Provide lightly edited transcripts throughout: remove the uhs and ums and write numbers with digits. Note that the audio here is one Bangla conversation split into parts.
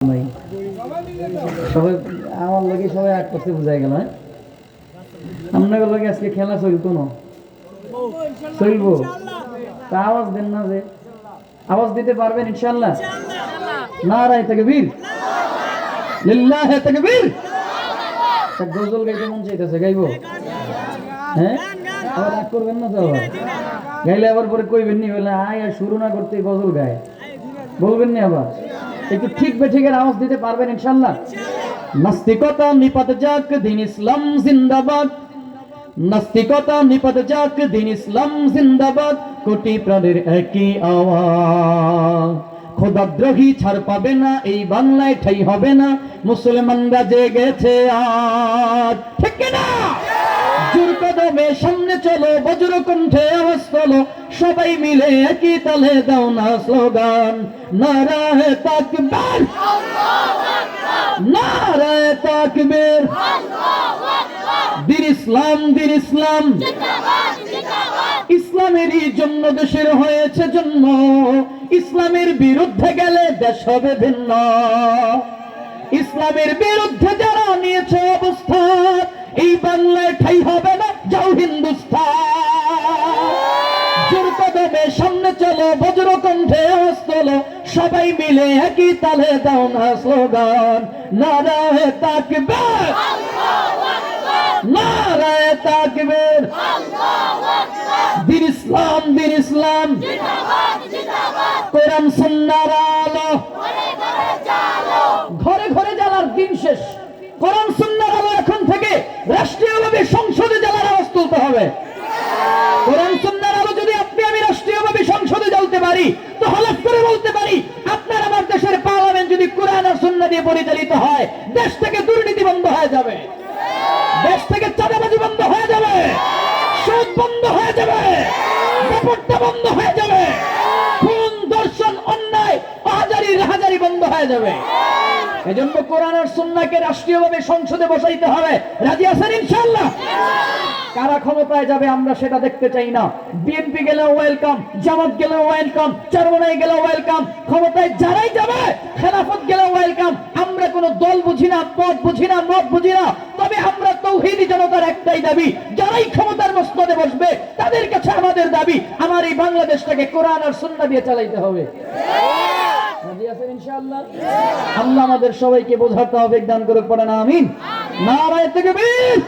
নাই সবাই আমার লগে সবাই এক করতে বুঝাই গেল। আপনার লগে আজকে খেলা চলতো না, চলবো তা আওয়াজ দেন না, যে আওয়াজ দিতে পারবেন ইনশাআল্লাহ? নারায়ে তাকবীর, লিল্লাহি তাকবীর। তা গজল গাইতে মন চাইতেছে, গাইবো? হ্যাঁ, আবার রাগ করবেন না তো? গাইলে আবার পরে কইবেন নি বলে আয় আর শুরু না করতে গজল গায়, বলবেন নি আবার? একটু ঠিক বেঠিকের আওয়াজ দিতে পারবেন ইনশাআল্লাহ? নাস্তিকতা নিপাত যাক, দিন ইসলাম জিন্দাবাদ। নাস্তিকতা নিপাত যাক, দিন ইসলাম জিন্দাবাদ। কোটি প্রাণের একই আওয়াজ, খোদাদ্রোহী ছাড় পাবে না, এই বাংলায় ঠাই হবে না। মুসলমানরা জেগেছে আজ, ঠিক কিনা? জোর কদমে সামনে চলো, বজ্র কণ্ঠে আওয়াজ তোলো, সবাই মিলে একই তালে দাও না স্লোগান, নারায়ে তাকবীর, নারায়ে তাকবীর। দিন ইসলাম, দিন ইসলাম, ইসলামেরই জন্য দেশের হয়েছে জন্ম। ইসলামের বিরুদ্ধে গেলে দেশ হবে ভিন্ন। ইসলামের বিরুদ্ধে যারা নিয়েছে অবস্থান, এই বাংলায় ঠাই হবে না, যাও হিন্দুস্তান। জোর কদমে সামনে চলো, বজ্র কণ্ঠে আওয়াজ তোলো, সবাই মিলে একই তালে দাও না স্লোগান, নারায়ে তাকবীর, নারায়ে তাকবীর। দিন ইসলাম, দিন ইসলাম, কোরআন সুন্নাহর আলো, ঘরে ঘরে জ্বালার দিন শেষ। কোরআন সুন্নাহর আলো এখন থেকে রাষ্ট্রীয়ভাবে সংসদে জ্বালার আওয়াজ তুলতে হবে। কোরআন সুন্নাহর আলো যদি আপনি আমি রাষ্ট্রীয়ভাবে সংসদে জ্বলতে পারি, তো হলফ করে বলতে পারি, আপনার আমার দেশের পার্লামেন্ট যদি কোরআন আর সুন্নাহ দিয়ে পরিচালিত হয়, দেশ থেকে দুর্নীতি বন্ধ হয়ে যাবে, দেশ থেকে চাঁদাবাজি বন্ধ হয়ে যাবে, সুদ বন্ধ হয়ে যাবে, বেপরতা বন্ধ হয়ে যাবে, খুন ধর্ষণ অন্যায় হাজারি রাহাজারি বন্ধ হয়ে যাবে। এজন্য কোরআন আর সুন্নাহকে রাষ্ট্রীয়ভাবে সংসদে বসাইতে হবে। রাজি আছেন ইনশাআল্লাহ? কারা ক্ষমতায় যাবে আমরা সেটা দেখতে চাই না। বিএনপি গেলেও ওয়েলকাম, জামাত গেলেও ওয়েলকাম, চরমনাই গেলেও ওয়েলকাম, ক্ষমতায় যারাই যাবে, খেলাফত গেলেও ওয়েলকাম। আমরা কোনো দল বুঝি না, পদ বুঝি না, মত বুঝি না, তবে আমরা তৌহিদি জনতার একটাই দাবি, যারাই ক্ষমতার মসনদে বসবে তাদের কাছে আমাদের দাবি, আমার এই বাংলাদেশটাকে কোরআন আর সুন্নাহ দিয়ে চালাইতে হবে। রাজি আছেন ইনশাআল্লাহ? আল্লাহ আমাদের সবাইকে বোঝার তৌফিক দান করুক, পড়েন আমিন। নারায়ে তাকবীর।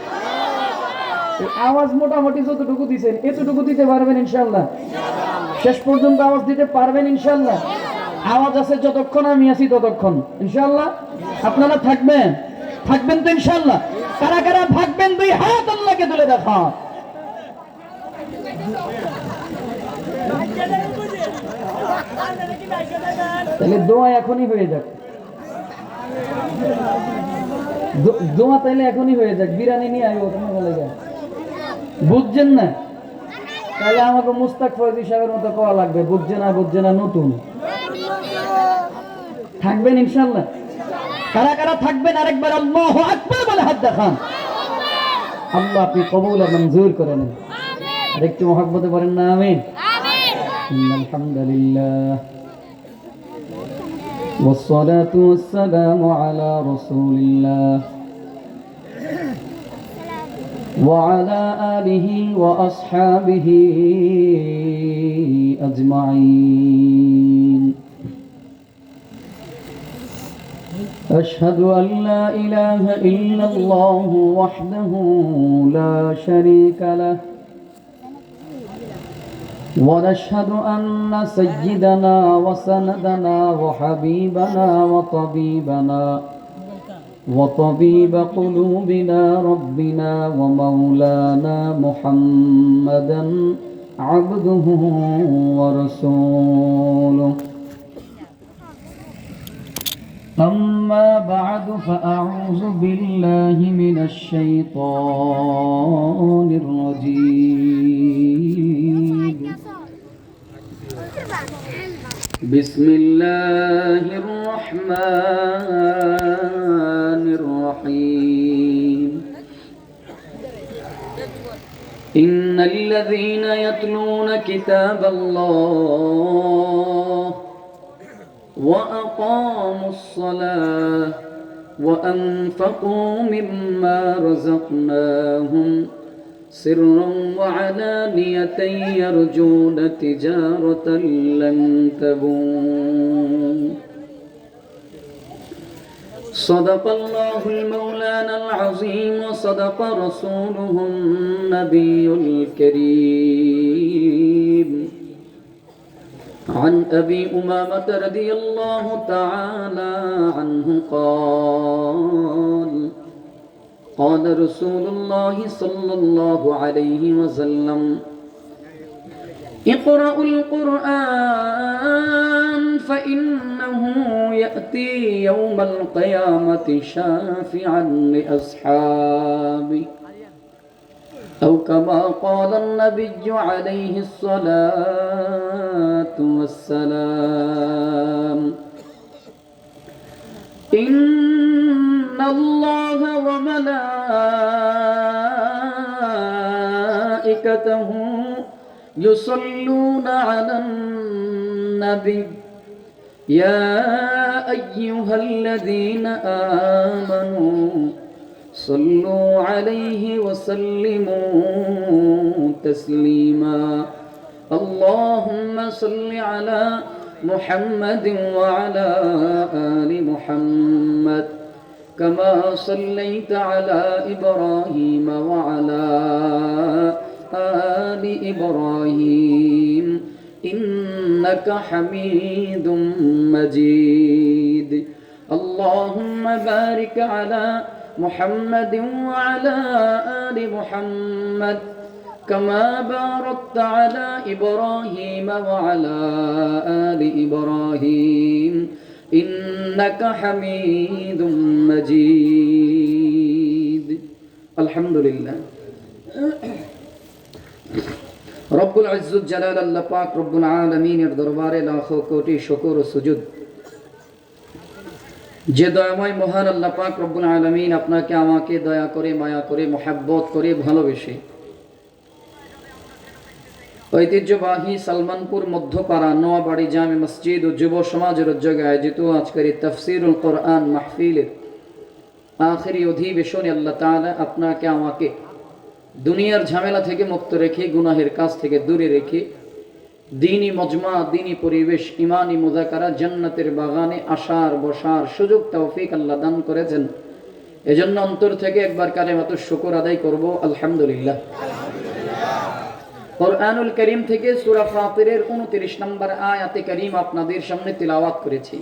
আওয়াজ মোটামুটি যতটুকু দিবেন এতটুকু দিতে পারবেন ইনশাআল্লাহ? শেষ পর্যন্ত আওয়াজ দিতে পারবেন ইনশাআল্লাহ? আওয়াজ আছে যতক্ষণ আমি আছি ততক্ষণ ইনশাআল্লাহ। আপনারা থাকবেন, থাকবেন তো ইনশাআল্লাহ? কারা কারা থাকবেন দুই হাত আল্লাহকে তুলে দেখা। তাহলে দোয়া এখনই হয়ে যাক, দোয়া তাইলে এখনই হয়ে যাক। বিরানি নিয়ে আইব তোমার বলে যায়, বুঝছেন না? তাহলে আমাকে মুস্তাক ফয়জী সাহেবের মতো কওয়া লাগবে, বুঝছে না, বুঝছে না, নতুন। থাকবেন ইনশাআল্লাহ? কারা কারা থাকবেন আরেকবার আল্লাহু আকবার বলে হাত দেখান। আল্লাহ আপনি কবুল আর মঞ্জুর করে নেন। আর একটু মহব্বতে বলেন না আমিন। আলহামদুলিল্লাহ والصلاة والسلام على رسول الله وعلى آله وأصحابه أجمعين أشهد أن لا إله إلا الله وحده لا شريك له ونشهد أن سيدنا وسندنا وحبيبنا وطبيب قلوبنا ربنا ومولانا محمدا عبده ورسوله أما بعد فأعوذ بالله من الشيطان الرجيم بسم الله الرحمن الرحيم إن الذين يتلون كتاب الله وأقاموا وأقاموا الصلاة وأنفقوا مما رزقناهم سرا وعلانية يرجون تجارة لن تبور. صدق الله المولانا العظيم وصدق رسوله النبي الكريم. عن أبي أمامة رضي الله تعالى عنه قال قال رسول الله صلى الله عليه وسلم اقرأوا القرآن فإنه يأتي يوم القيامة شافعا لأصحابه أو كما قال النبي عليه الصلاة والسلام. إن الله وملائكته يصلون على النبي يا أيها الذين آمنوا صلوا عليه وسلموا تسليما. اللهم صل على محمد وعلى آل محمد كما صليت على إبراهيم وعلى آل إبراهيم إنك حميد مجيد. اللهم بارك على محمد وعلى آل محمد كما باركت على إبراهيم وعلى آل إبراهيم إنك حميد مجيد. الحمد لله. রব্বুল ইজ্জত জালাল আল্লাহ পাক রব্বুল আলামিনের দরবারে লাখো কোটি শুকর ও সুজুদ। যে দয়াময় মহান আল্লাহ পাক রব্বুল আলামিন আপনাকে আমাকে দয়া করে মায়া করে মোহাব্বত করে ভালোবেসে ঐতিহ্যবাহী সালমানপুর মধ্যপাড়া নোয়াবাড়ি জামে মসজিদ ও যুব সমাজের উদ্যোগে আয়োজিত আজকের তাফসীরুল কোরআন মাহফিলের আখেরি অধিবেশনে আল্লাহ তাআলা আপনাকে আমাকে দুনিয়ার ঝামেলা থেকে মুক্ত রেখে গুনাহের কাজ থেকে দূরে রেখে দ্বীনি মজমা দ্বীনি পরিবেশ ইমানি মুযাকারা জান্নাতের বাগানে আসার বসার সুযোগ তৌফিক আল্লাহ দান করেছেন। এজন্য অন্তর থেকে একবার কালেমাতুশ শুকর আদায় করব আলহামদুলিল্লাহ। কোরআনুল কারীম থেকে সূরা ফাতিরের 29 নম্বর আয়াতে কারীম আপনাদের সামনে তিলাওয়াত করেছি।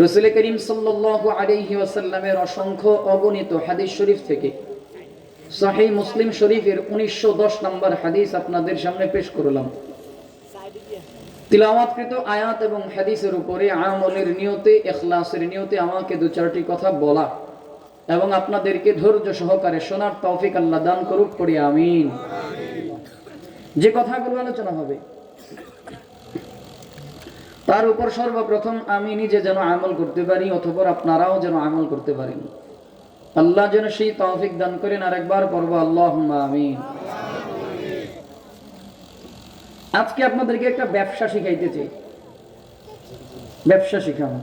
রাসূল করিম সাল্লাল্লাহু আলাইহি ওয়াসাল্লামের অসংখ্য অগণিত হাদিস শরীফ থেকে সহিহ মুসলিম শরীফের 1910 নম্বর হাদিস আপনাদের সামনে পেশ করলাম। তিলাওয়াতকৃত আয়াত এবং হাদিসের উপরে আমলের নিয়তে ইখলাসের নিয়তে আমাকে দু চারটি কথা বলা এবং আপনাদেরকে ধৈর্য সহকারে শোনার তৌফিক আল্লাহ দান করুক, পড়ি আমিন। যে কথাগুলো আলোচনা হবে তার উপর সর্বপ্রথম আমি নিজে যেন আমল করতে পারি, অথবা আপনারাও যেন আমল করতে পারেন। আল্লাহ যেন সেই তৌফিক দান করেন। আরেকবার পড়ব আল্লাহুম্মা আমিন। আজকে আপনাদেরকে একটা ব্যবসা শিখাইতে চাই। ব্যবসা শিখানো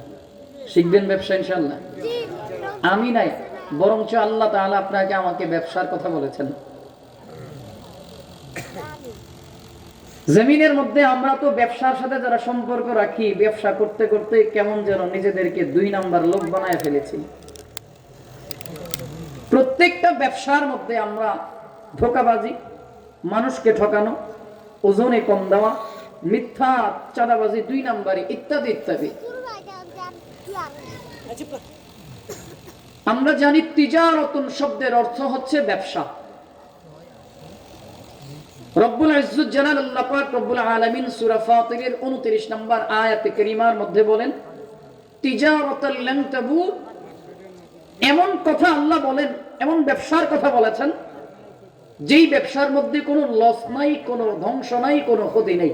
শিখবেন, ব্যবসা ইনশাআল্লাহ। আমি নাই, বরঞ্চ আল্লাহ তাআলা আপনাকে আমাকে ব্যবসার কথা বলেছেন। জমিনের মধ্যে আমরা তো ব্যবসার সাথে যারা সম্পর্ক রাখি, ব্যবসা করতে করতে কেমন যেন নিজেদেরকে 2 নাম্বার লোক বানায় ফেলেছি। প্রত্যেকটা ব্যবসার মধ্যে আমরা ধোঁকাবাজি, মানুষকে ঠকানো, ওজনে কম দেওয়া, মিথ্যা, চাঁদাবাজি 2 নাম্বারে ইত্যাদি ইত্যাদি। আমরা জানি তিজারাতুন শব্দের অর্থ হচ্ছে ব্যবসা। রব্বুল ইজ্জত জালাল আল্লাহ পাক রব্বুল আলামিন সূরা ফাতিরের 29 নম্বর আয়াতে কারীমার মধ্যে বলেন তিজারাতাল লান তাবুর। এমন কথা আল্লাহ বলেন, এমন ব্যবসার কথা বলেছেন যেই ব্যবসার মধ্যে কোনো লস নাই, কোনো ধ্বংস নাই, কোনো ক্ষতি নেই।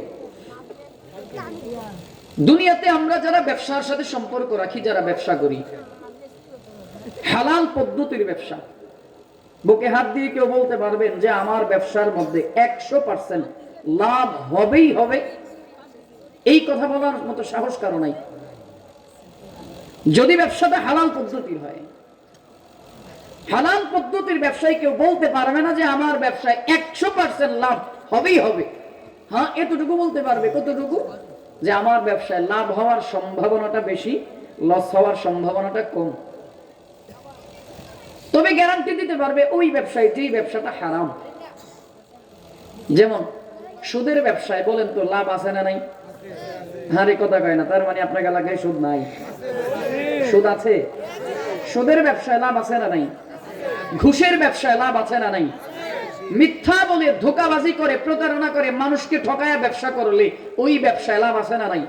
দুনিয়াতে আমরা যারা ব্যবসার সাথে সম্পর্ক রাখি, যারা ব্যবসা করি, হালাল পদ্ধতির ব্যবসা, বুকে হাত দিয়ে কেউ বলতে পারবেন যে আমার ব্যবসার মধ্যে 100% লাভ হবেই হবে, এই কথা বলার মতো সাহস কারো নাই। যদি ব্যবসাটা হালাল পদ্ধতির হয়, হালাল পদ্ধতির ব্যবসায় কেউ বলতে পারবে না যে আমার ব্যবসায় 100% লাভ হবেই হবে। হ্যাঁ, এতটুকু বলতে পারবে। কতটুকু? যে আমার ব্যবসায় লাভ হওয়ার সম্ভাবনাটা বেশি, লস হওয়ার সম্ভাবনাটা কম। তবে গ্যারান্টি দিতে পারবে ওই ব্যবসায় যেই ব্যবসাটা হারাম। যেমন সুদের ব্যবসায় বলেন তো লাভ আছে না নাই? হারে কথা কয় না, তার মানে আপনার এলাকায় সুদ নাই। সুদ আছে? সুদের ব্যবসায় লাভ আছে না নাই? ঘুষের ব্যবসায় লাভ আছে না নাই? মিথ্যা বলে ধোঁকাবাজি করে প্রতারণা করে মানুষকে ঠকায়া ব্যবসা করলে ওই ব্যবসায় লাভ আছে না নাই?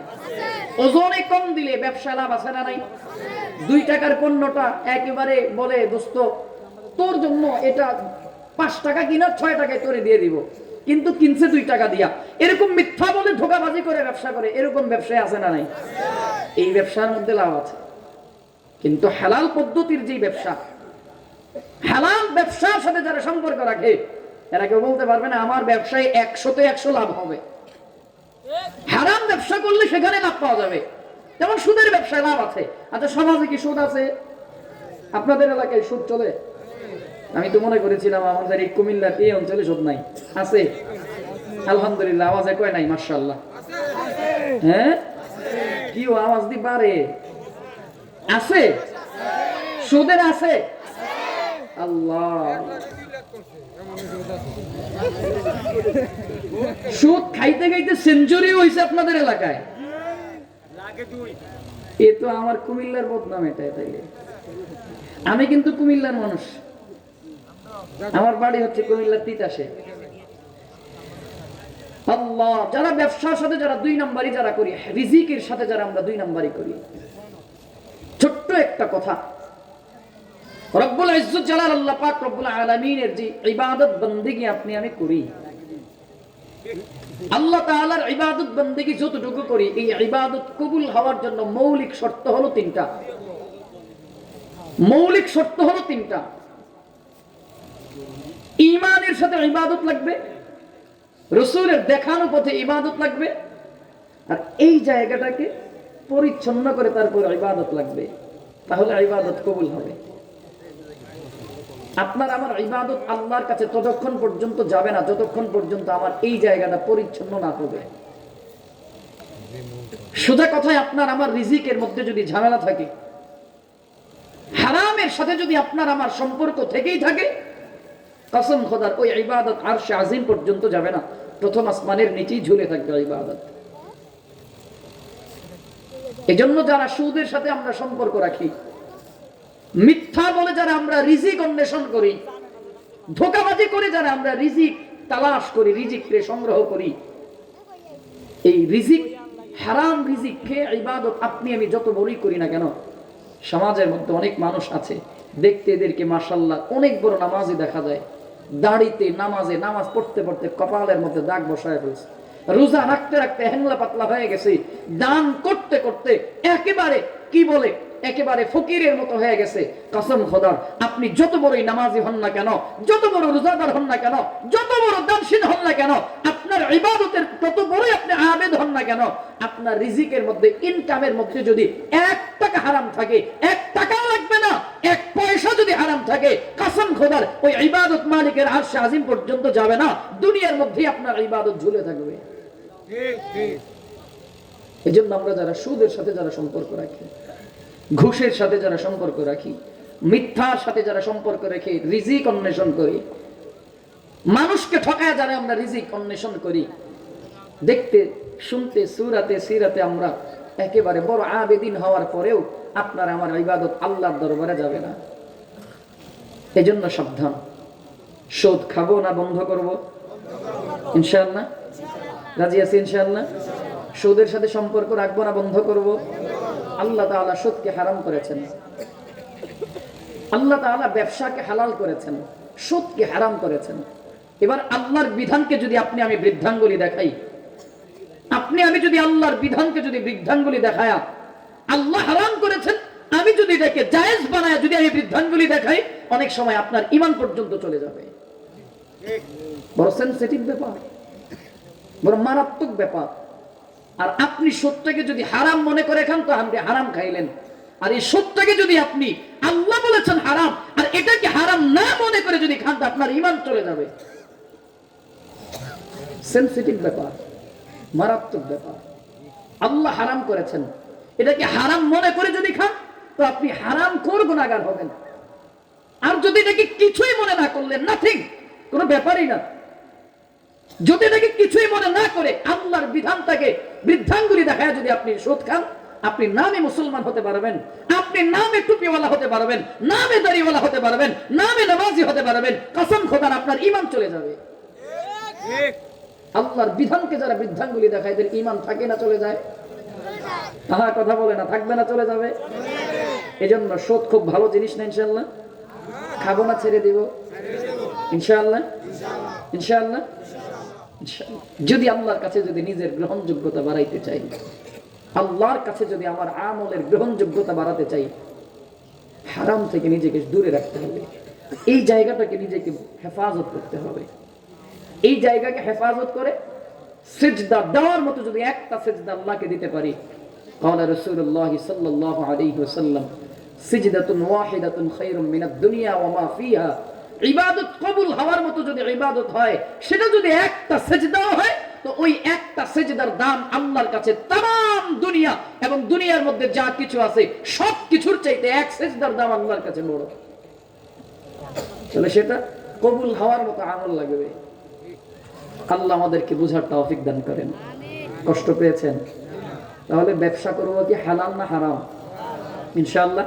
ওজনে কম দিলে ব্যবসায় লাভ আছে না নাই? 2 টাকার পণ্যটা একেবারে বলে দোস্ত তোর জন্য এটা 5 টাকা কিনা 6 টাকায় তোরে দিয়ে দিব, কিন্তু কিনছে 2 টাকা দিয়া। এরকম মিথ্যা বলে ধোঁকাবাজি করে ব্যবসা করে, এরকম ব্যবসায় আছে না নাই? এই ব্যবসার মধ্যে লাভ আছে। কিন্তু হালাল পদ্ধতির যে ব্যবসা, হালাল ব্যবসার সাথে যারা সম্পর্ক রাখে, এরা কেউ বলতে পারবে না আমার ব্যবসায় 100-তে 100 লাভ হবে। হারাম ব্যবসা করলে সেখানে লাভ পাওয়া যাবে। যেমন সুদের ব্যবসায় লাভ আছে। আচ্ছা, সমাজে কি সুদ আছে? আপনাদের এলাকায় সুদ চলে? আমি তো মনে করেছিলাম আমাদের এই কুমিল্লার এই অঞ্চলে সুদ নাই। আছে? আলহামদুলিল্লাহ, আওয়াজে কয় নাই মাশাআল্লাহ। হ্যাঁ, কি আওয়াজ দি পারে? আছে, সুদের আছে। আল্লাহ, সুদ খাইতে খাইতে সেঞ্চুরি হয়েছে আপনাদের এলাকায়। এ তো আমার কুমিল্লার বদনাম। এটা তাইলে আমি কিন্তু কুমিল্লার মানুষ, আমার বাড়ি হচ্ছে কুমিল্লার তিতাসে। আল্লাহ, যারা ব্যবসার সাথে যারা 2 নাম্বারই যারা করি, রিজিকের সাথে যারা আমরা 2 নাম্বারই করি। ছোট্ট একটা কথা, রব্বুল ইজ্জত জালাল আল্লাহ পাক রব্বুল আলামিনের যে ইবাদত বন্দেগী আপনি আমি করি, আল্লাহ তাআলার ইবাদত বন্দেগী যতটুকু করি, এই ইবাদত কবুল হওয়ার জন্য মৌলিক শর্ত হলো 3টা। মৌলিক শর্ত হলো 3টা। ঈমানের সাথে ইবাদত লাগবে, রাসূলের দেখানো পথে ইবাদত লাগবে, আর এই জায়গাটাকে পরিচ্ছন্ন করে তারপর ইবাদত লাগবে। তাহলে ইবাদত কবুল হবে। আপনার আমার ইবাদত আল্লাহর কাছে ততক্ষণ পর্যন্ত যাবে না যতক্ষণ পর্যন্ত আমার এই জায়গাটা পরিচ্ছন্ন না হবে। সোজা কথায়, আপনার আমার রিজিকের মধ্যে যদি ঝামেলা থাকে, হারামের সাথে যদি আপনার আমার সম্পর্ক থেকেই থাকে, কসম খোদার ওই ইবাদত আরশে আজিম পর্যন্ত যাবে না, প্রথম আসমানের নিচেই ঝুলে থাকবে ইবাদত। এজন্য যারা সুদের সাথে আমরা সম্পর্ক রাখি, মিথ্যা বলে যারা আমরা রিজিক অন্বেষণ করি, ধোঁকাবাজি করে যারা আমরা রিজিক তালাশ করি, রিজিক সংগ্রহ করি, এই রিজিক হারাম রিজিক খেয়ে ইবাদত আপনি আমি যত বড়ই করি না কেন, সমাজের মধ্যে অনেক মানুষ আছে দেখতে এদেরকে মাশাআল্লাহ অনেক বড় নামাজি দেখা যায়, দাড়িতে নামাজে নামাজ পড়তে পড়তে কপালের মধ্যে দাগ বসায় ফেলছে, রোজা রাখতে রাখতে হ্যাংলা পাতলা হয়ে গেছে, দান করতে করতে একেবারে কি বলে একেবারে ফকিরের মতো হয়ে গেছে। কসম খোদার, আপনি যত বড়ই নামাজি হন না কেন, যত বড় রোজাদার হন না কেন, যত বড় দানশীল হন না কেন, আপনার ইবাদতের তত বড়ই আপনি আবেদ হন না কেন, আপনার রিজিকের মধ্যে ইনকামের মধ্যে যদি 1 টাকা হারাম থাকে, 1 টাকাও লাগবে না, 1 পয়সা যদি হারাম থাকে, কসম খোদার ওই ইবাদত মালিকের আরশে আজিম পর্যন্ত যাবে না, দুনিয়ার মধ্যেই আপনার ইবাদত ঝুলে থাকবে। এজন্য আমরা যারা সুদের সাথে যারা সম্পর্ক রাখি, ঘুষের সাথে যারা সম্পর্ক রাখি, মিথ্যার সাথে যারা সম্পর্ক রেখে রিজিক অন্বেষণ করি, মানুষকে ঠকায় যারা আমরা রিজিক অন্বেষণ করি, দেখতে শুনতে সুরাতে সিরাতে আমরা একেবারে বড় আবেদিন হওয়ার পরেও আপনার আমার ইবাদত আল্লাহর দরবারে যাবে না। এজন্য সাবধান। সুদ খাবো না বন্ধ করব? ইনশাআল্লাহ রাজি আছি ইনশাআল্লাহ। সুদের সাথে সম্পর্ক রাখবো না বন্ধ করব? আল্লাহ তাআলা সুদকে হারাম করেছেন, আল্লাহ তাআলা ব্যবসাকে হালাল করেছেন, সুদকে হারাম করেছেন। এবার আল্লাহর বিধানকে যদি আপনি আমি বৃদ্ধাঙ্গুলি দেখাই, আপনি আমি যদি আল্লাহর বিধানকে যদি বৃদ্ধাঙ্গুলি দেখায়া আল্লাহ হারাম করেছেন, আমি যদি এটাকে জায়েজ বানায় যদি আমি বৃদ্ধাঙ্গুলি দেখাই, অনেক সময় আপনার ঈমান পর্যন্ত চলে যাবে। বড় সেনসিটিভ ব্যাপার, বড় মারাত্মক ব্যাপার। আর আপনি সত্যকে যদি হারাম মনে করে খান তো আপনি হারাম খাইলেন, আর এই সুদটাকে যদি আপনি আল্লাহ বলেছেন হারাম আর এটাকে হারাম না মনে করে যদি খান, আপনার ঈমান চলে যাবে। সেনসিটিভ ব্যাপার, মারাত্মক ব্যাপার। আল্লাহ হারাম করেছেন, এটাকে হারাম মনে করে যদি খান তো আপনি হারামখোর গুনাহগার হবেন। আর যদি এটাকে কিছুই মনে না করলেন, নাথিং, কোনো ব্যাপারই না, যদি এটাকে কিছুই মনে না করে আল্লাহর বিধানটাকে বৃদ্ধাঙ্গুলি দেখায় যদি আপনি সুদ খান, আপনি নামে মুসলমান হতে পারবেন, আপনি নামে টুপিওয়ালা হতে পারবেন, নামে দাড়িওয়ালা হতে পারবেন, নামে নামাজি হতে পারবেন, কসম খোদার আপনার ঈমান চলে যাবে। আল্লাহর বিধানকে যারা বৃদ্ধাঙ্গুলি দেখায় এদের ঈমান থাকে না চলে যায়? তাহা কথা বলে না, থাকবে না চলে যাবে? এজন্য সুদ খুব ভালো জিনিস না, ইনশাআল্লাহ খাবো না, ছেড়ে দিব ইনশাআল্লাহ, ইনশাআল্লাহ, ইনশাআল্লাহ। যদি আল্লাহর কাছে যদি নিজের গ্রহণযোগ্যতা বাড়াইতে চাই, আল্লাহর কাছে যদি আমার আমলের গ্রহণযোগ্যতা বাড়াতে চাই, হারাম থেকে নিজেকে দূরে রাখতে হবে। এই জায়গাটাকে নিজেকে হেফাজত করতে হবে। এই জায়গাকে হেফাজত করে সিজদা দেওয়ার মতো যদি একটা সিজদা আল্লাহকে দিতে পারি, قال رسول الله صلى الله عليه وسلم سجدة واحدة خير من الدنيا وما فيها। ইবাদত কবুল হওয়ার মতো যদি ইবাদত হয়, সেটা যদি একটা সিজদা হয়, তো ওই একটা সিজদার দাম আল্লাহর কাছে तमाम দুনিয়া এবং দুনিয়ার মধ্যে যা কিছু আছে সব কিছুর চাইতে এক সিজদার দাম আল্লাহর কাছে বড়। তাহলে সেটা কবুল হওয়ার মতো আমল লাগবে। আল্লাহ আমাদেরকে বুঝার তৌফিক দান করেন। কষ্ট পেয়েছেন? তাহলে ব্যবসা করবো কি হালাল না হারাম? ইনশাআল্লাহ।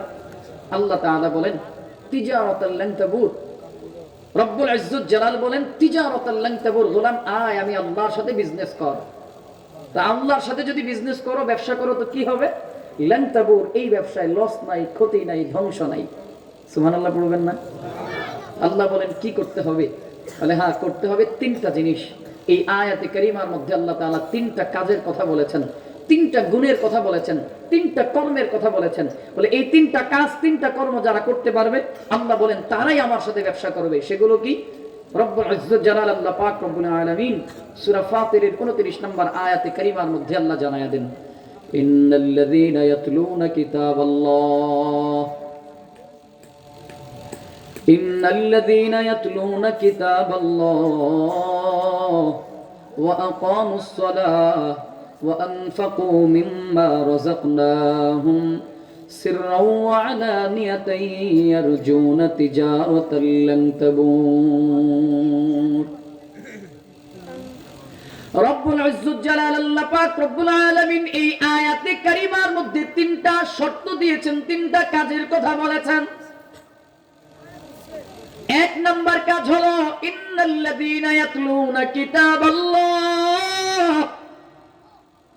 আল্লাহ তাআলা বলেন তিজারাতাল লান তাবুর, রব্বুল ইজ্জত জালাল বলেন তিজারাতাল লান তাবুর, গোলাম আয় আমি আল্লাহর সাথে বিজনেস কর। তা আল্লাহর সাথে যদি বিজনেস করো, ব্যবসা করো, তো কি হবে? লান তাবুর, এই ব্যবসায় লস নাই, ক্ষতি নাই, ধ্বংস নাই। সুবহানাল্লাহ পড়বেন না? আল্লাহ বলেন কি করতে হবে? বলে হ্যাঁ, করতে হবে তিনটা জিনিস। এই আয়াতে কারিমার মধ্যে আল্লাহ তাআলা তিনটা কাজের কথা বলেছেন, তিনটা গুণের কথা বলেছেন, তিনটা কর্মের কথা বলেছেন। বলে এই তিনটা কাজ, তিনটা কর্ম যারা করতে পারবে, আল্লাহ বলেন তারাই আমার সাথে ব্যবসা করবে। সেগুলো কি? রব্বুল ইজ্জত জালাল আল্লাহ পাক রব্বুল আলামিন সূরা ফাতিরের 29 নম্বর আয়াতে কারিমার মধ্যে আল্লাহ জানায়া দেন, ইন্নাল্লাযীনা ইয়াতলুনা কিতাবাল্লাহ ইন্নাল্লাযীনা ইয়াতলুনা কিতাবাল্লাহ ওয়া আকামুস সালাহ وأنفقوا مما رزقناهم سرا وعلانية يرجون تجارة لن تبور। রব্বুল ইজ্জত জালাল আল্লাহ পাক রব্বুল আলামিন এই আয়াতে কারিমার মধ্যে তিনটা শর্ত দিয়েছেন, তিনটা কাজের কথা বলেছেন। এক নাম্বার কাজ হলো ইন্নাল্লাযীনা ইয়াতলুনা কিতাবাল্লাহ,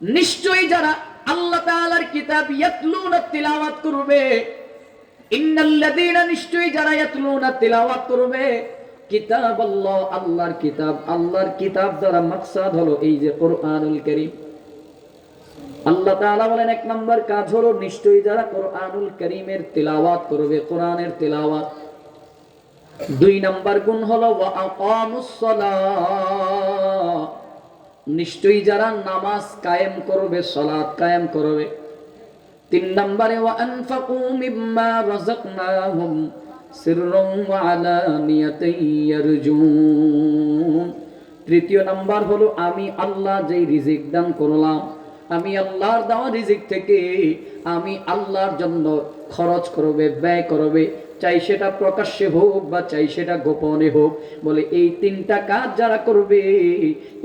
নিশ্চয়ই যারা আল্লাহ তাআলার কিতাব ইয়াতলুনা তিলাওয়াত করবে, ইন্নাল্লাযীনা, নিশ্চয়ই যারা ইয়াতলুনা তিলাওয়াত করবে কিতাবাল্লাহ, আল্লাহর কিতাব। আল্লাহর কিতাব দ্বারা মাকসাদ হলো এই যে কোরআনুল কারীম। আল্লাহ তাআলা বলেন এক নাম্বার কাজ হলো নিশ্চয়ই যারা কোরআনুল কারীমের তিলাওয়াত করবে, কোরআনের তিলাওয়াত। দুই নাম্বার গুণ হলো ওয়া আকামুস সালাহ, নিশ্চয়ই যারা নামাজ কায়েম করবে, সালাত কায়েম করবে। তিন নম্বরে ওয়া আনফাকু মিম্মা রাযাকনাহুম সিররান ওয়া আলানিয়াতান ইয়ারজুন। তৃতীয় নাম্বার হলো আমি আল্লাহ যেই রিজিক দান করলাম, আমি আল্লাহর দেওয়া রিজিক থেকে আমি আল্লাহর জন্য খরচ করবে, ব্যয় করবে, চাই সেটা প্রকাশ্যে হোক বা চাই সেটা গোপনে হোক। বলে এই তিনটা কাজ যারা করবে,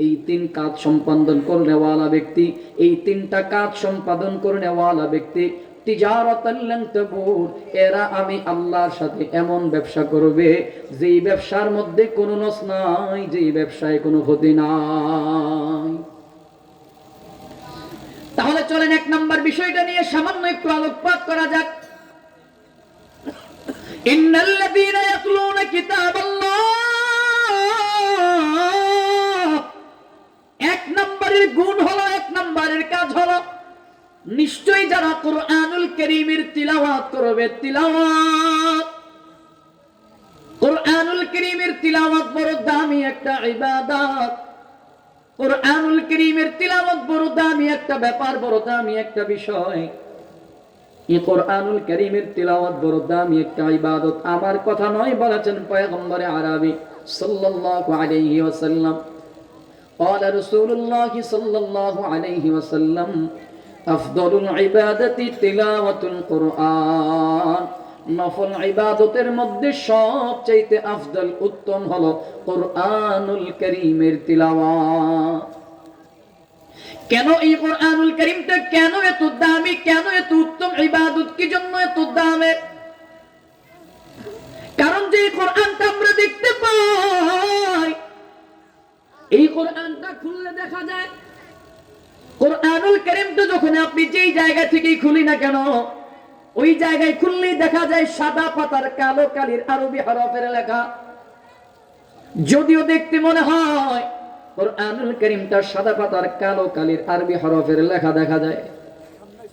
এই তিন কাজ সম্পাদন করনেওয়ালা ব্যক্তি, এই তিনটা কাজ সম্পাদন করনেওয়ালা ব্যক্তি তিজারাতাল লান তাবুর, এরা আমি আল্লাহর সাথে এমন ব্যবসা করবে যেই ব্যবসার মধ্যে কোনো লস নাই, যেই ব্যবসায় কোনো ক্ষতি নাই। তাহলে চলেন এক নাম্বার বিষয়টা নিয়ে সামান্য একটু আলোকপাত করা যাক। ইন্নাল্লাযীনা ইয়াতলুনা কিতাবাল্লাহ, এক নম্বরের গুণ হলো, এক নম্বরের কাজ হলো নিশ্চয়ই যারা কোরআনুল কারীমের তিলাওয়াত করবে। তিলাওয়াত, কোরআনুল কারীমের তিলাওয়াত বড় দামি একটা ইবাদত। কোরআনুল কারীমের তিলাওয়াত বড় দামি একটা ব্যাপার, বড় দামি একটা বিষয়। এই কোরআনুল কারীমের তিলাওয়াত বড় দামি একটা ইবাদত। আমার কথা নয়, বলেছেন পয়গম্বরে আরবি সাল্লাল্লাহু আলাইহি ওয়াসাল্লাম। قال رسول الله صلى الله عليه وسلم أفضل العبادة تلاوة القرآن। নফল ইবাদতের মধ্যে সবচেয়ে আফদল উত্তম হলো কোরআনুল কারীমের তিলাওয়াত। কেন এই কোরআনুল কারীমটা কেন এত দামি, কেন এত উত্তম ইবাদত, কি জন্য এত দামি? কারণ যে কোরআনটা আমরা দেখতে পাই, এই কোরআনটা খুললে দেখা যায়, কোরআনুল কারীমটা যখন আপনি যেই জায়গা থেকেই খুলি না কেন, ওই জায়গায় খুললেই দেখা যায় সাদা পাতার কালো কালির আরবি হরফের লেখা। যদিও দেখতে মনে হয় কোরআনুল কারীমটা সাদা পাতার কালো কালির আরবি হরফের লেখা দেখা যায়,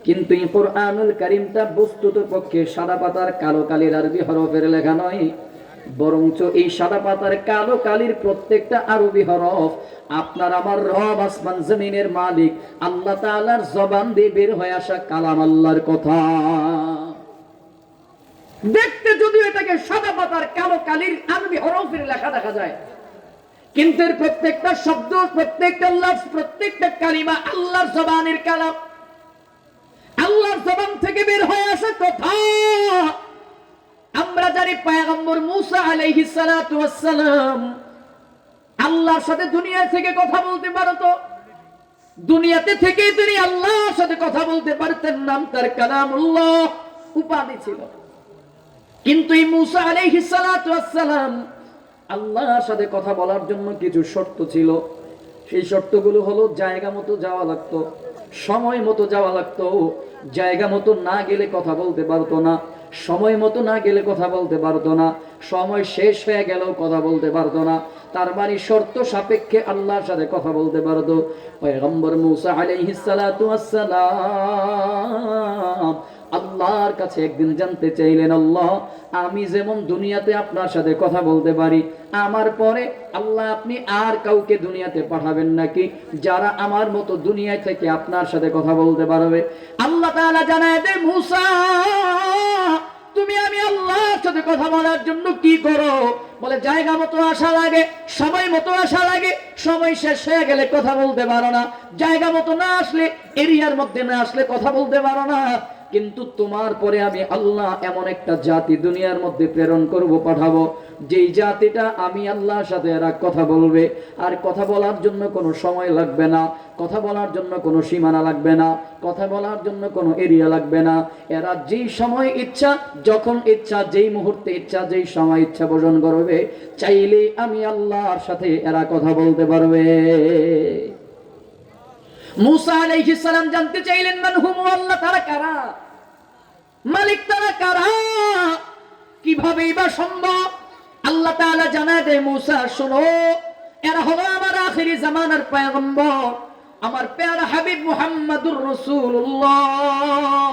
কিন্তু এই কোরআনুল কারীমটা বস্তুত পক্ষে সাদা পাতার কালো কালির আরবি হরফের লেখা নয়, বরঞ্চ এই সাদা পাতার কালো কালির প্রত্যেকটা আরবি হরফ আপনার আমার রব আসমান জমিনের মালিক আল্লাহ তাআলার জবান দিয়ে বের হয়ে আসা কালাম, আল্লাহর কথা। দেখতে যদিও এটাকে সাদা পাতার কালো কালির আরবি হরফের লেখা দেখা যায়, কিন্তু এর প্রত্যেকটা শব্দ, প্রত্যেকটা লফজ, প্রত্যেকটা কালিমা আল্লাহর জবানের কালাম, আল্লাহর জবান থেকে বের হয়ে আসা কথা। আমরা জানি পয়গম্বর মূসা আলাইহিস সালাতু ওয়াস সালাম আল্লাহর সাথে দুনিয়া থেকে কথা বলতে পারতো, দুনিয়াতে থেকে তিনি আল্লাহর সাথে কথা বলতে পারতেন, নাম তার কালামুল্লাহ উপাধি ছিল। কিন্তু এই মূসা আলাইহিস সালাতু ওয়াস সালাম আল্লাহর সাথে কথা বলার জন্য কিছু শর্ত ছিল। সেই শর্তগুলো হলো, জায়গা মতো যাওয়া লাগতো, সময় মতো যাওয়া লাগতো। জায়গা মতো না গেলে কথা বলতে পারতো না, সময় মতো না গেলে কথা বলতে পারতো না, সময় শেষ হয়ে গেলেও কথা বলতে পারতো না। তার মানে শর্ত সাপেক্ষে আল্লাহর সাথে কথা বলতে পারতো। পয়গম্বর মূসা আলাইহিস সালাতু ওয়াস সালাম আল্লাহর কাছে একদিন জানতে চাইলেন, আল্লাহ, আমি যেমন দুনিয়াতে আপনার সাথে কথা বলতে পারি, আমার পরে আল্লাহ আপনি আর কাউকে দুনিয়াতে পাঠাবেন নাকি যারা আমার মতো দুনিয়ায় থেকে আপনার সাথে কথা বলতে পারবে? আল্লাহ তাআলা জানায় দেয়, মূসা, তুমি আমি আল্লাহর সাথে কথা বলার জন্য কি করো? বলে, জায়গা মতো আসা লাগে, সময় মতো আসা লাগে। সময় শেষ হয়ে গেলে কথা বলতে পারো না, জায়গা মতো না আসলে, এরিয়ার মধ্যে না আসলে কথা বলতে পারো না। কিন্তু তোমার পরে আমি আল্লাহ এমন একটা জাতি দুনিয়ার মধ্যে প্রেরণ করব, পাঠাবো, যেই জাতিটা আমি আল্লাহর সাথে এরা কথা বলবে। আর কথা বলার জন্য কোনো সময় লাগবে না, কথা বলার জন্য কোনো সীমানা লাগবে না, কথা বলার জন্য কোনো এরিয়া লাগবে না। এরা যেই সময় ইচ্ছা, যখন ইচ্ছা, যেই মুহূর্তে ইচ্ছা, যেই সময় ইচ্ছা পোষণ করবে, চাইলে আমি আল্লাহর সাথে এরা কথা বলতে পারবে। মূসা আলাইহিস সালাম জানতে চাইলেন, মান হুম, আল্লাহ তারা কারা, মালিক তারা কারা, কিভাবে বা সম্ভব? আল্লাহ তাআলা জানায় দেয়, মূসা শোনো, এরা হলো আমার আখিরি জামানার পয়গম্বর, আমার প্যারা হাবিব মুহাম্মাদুর রাসূলুল্লাহ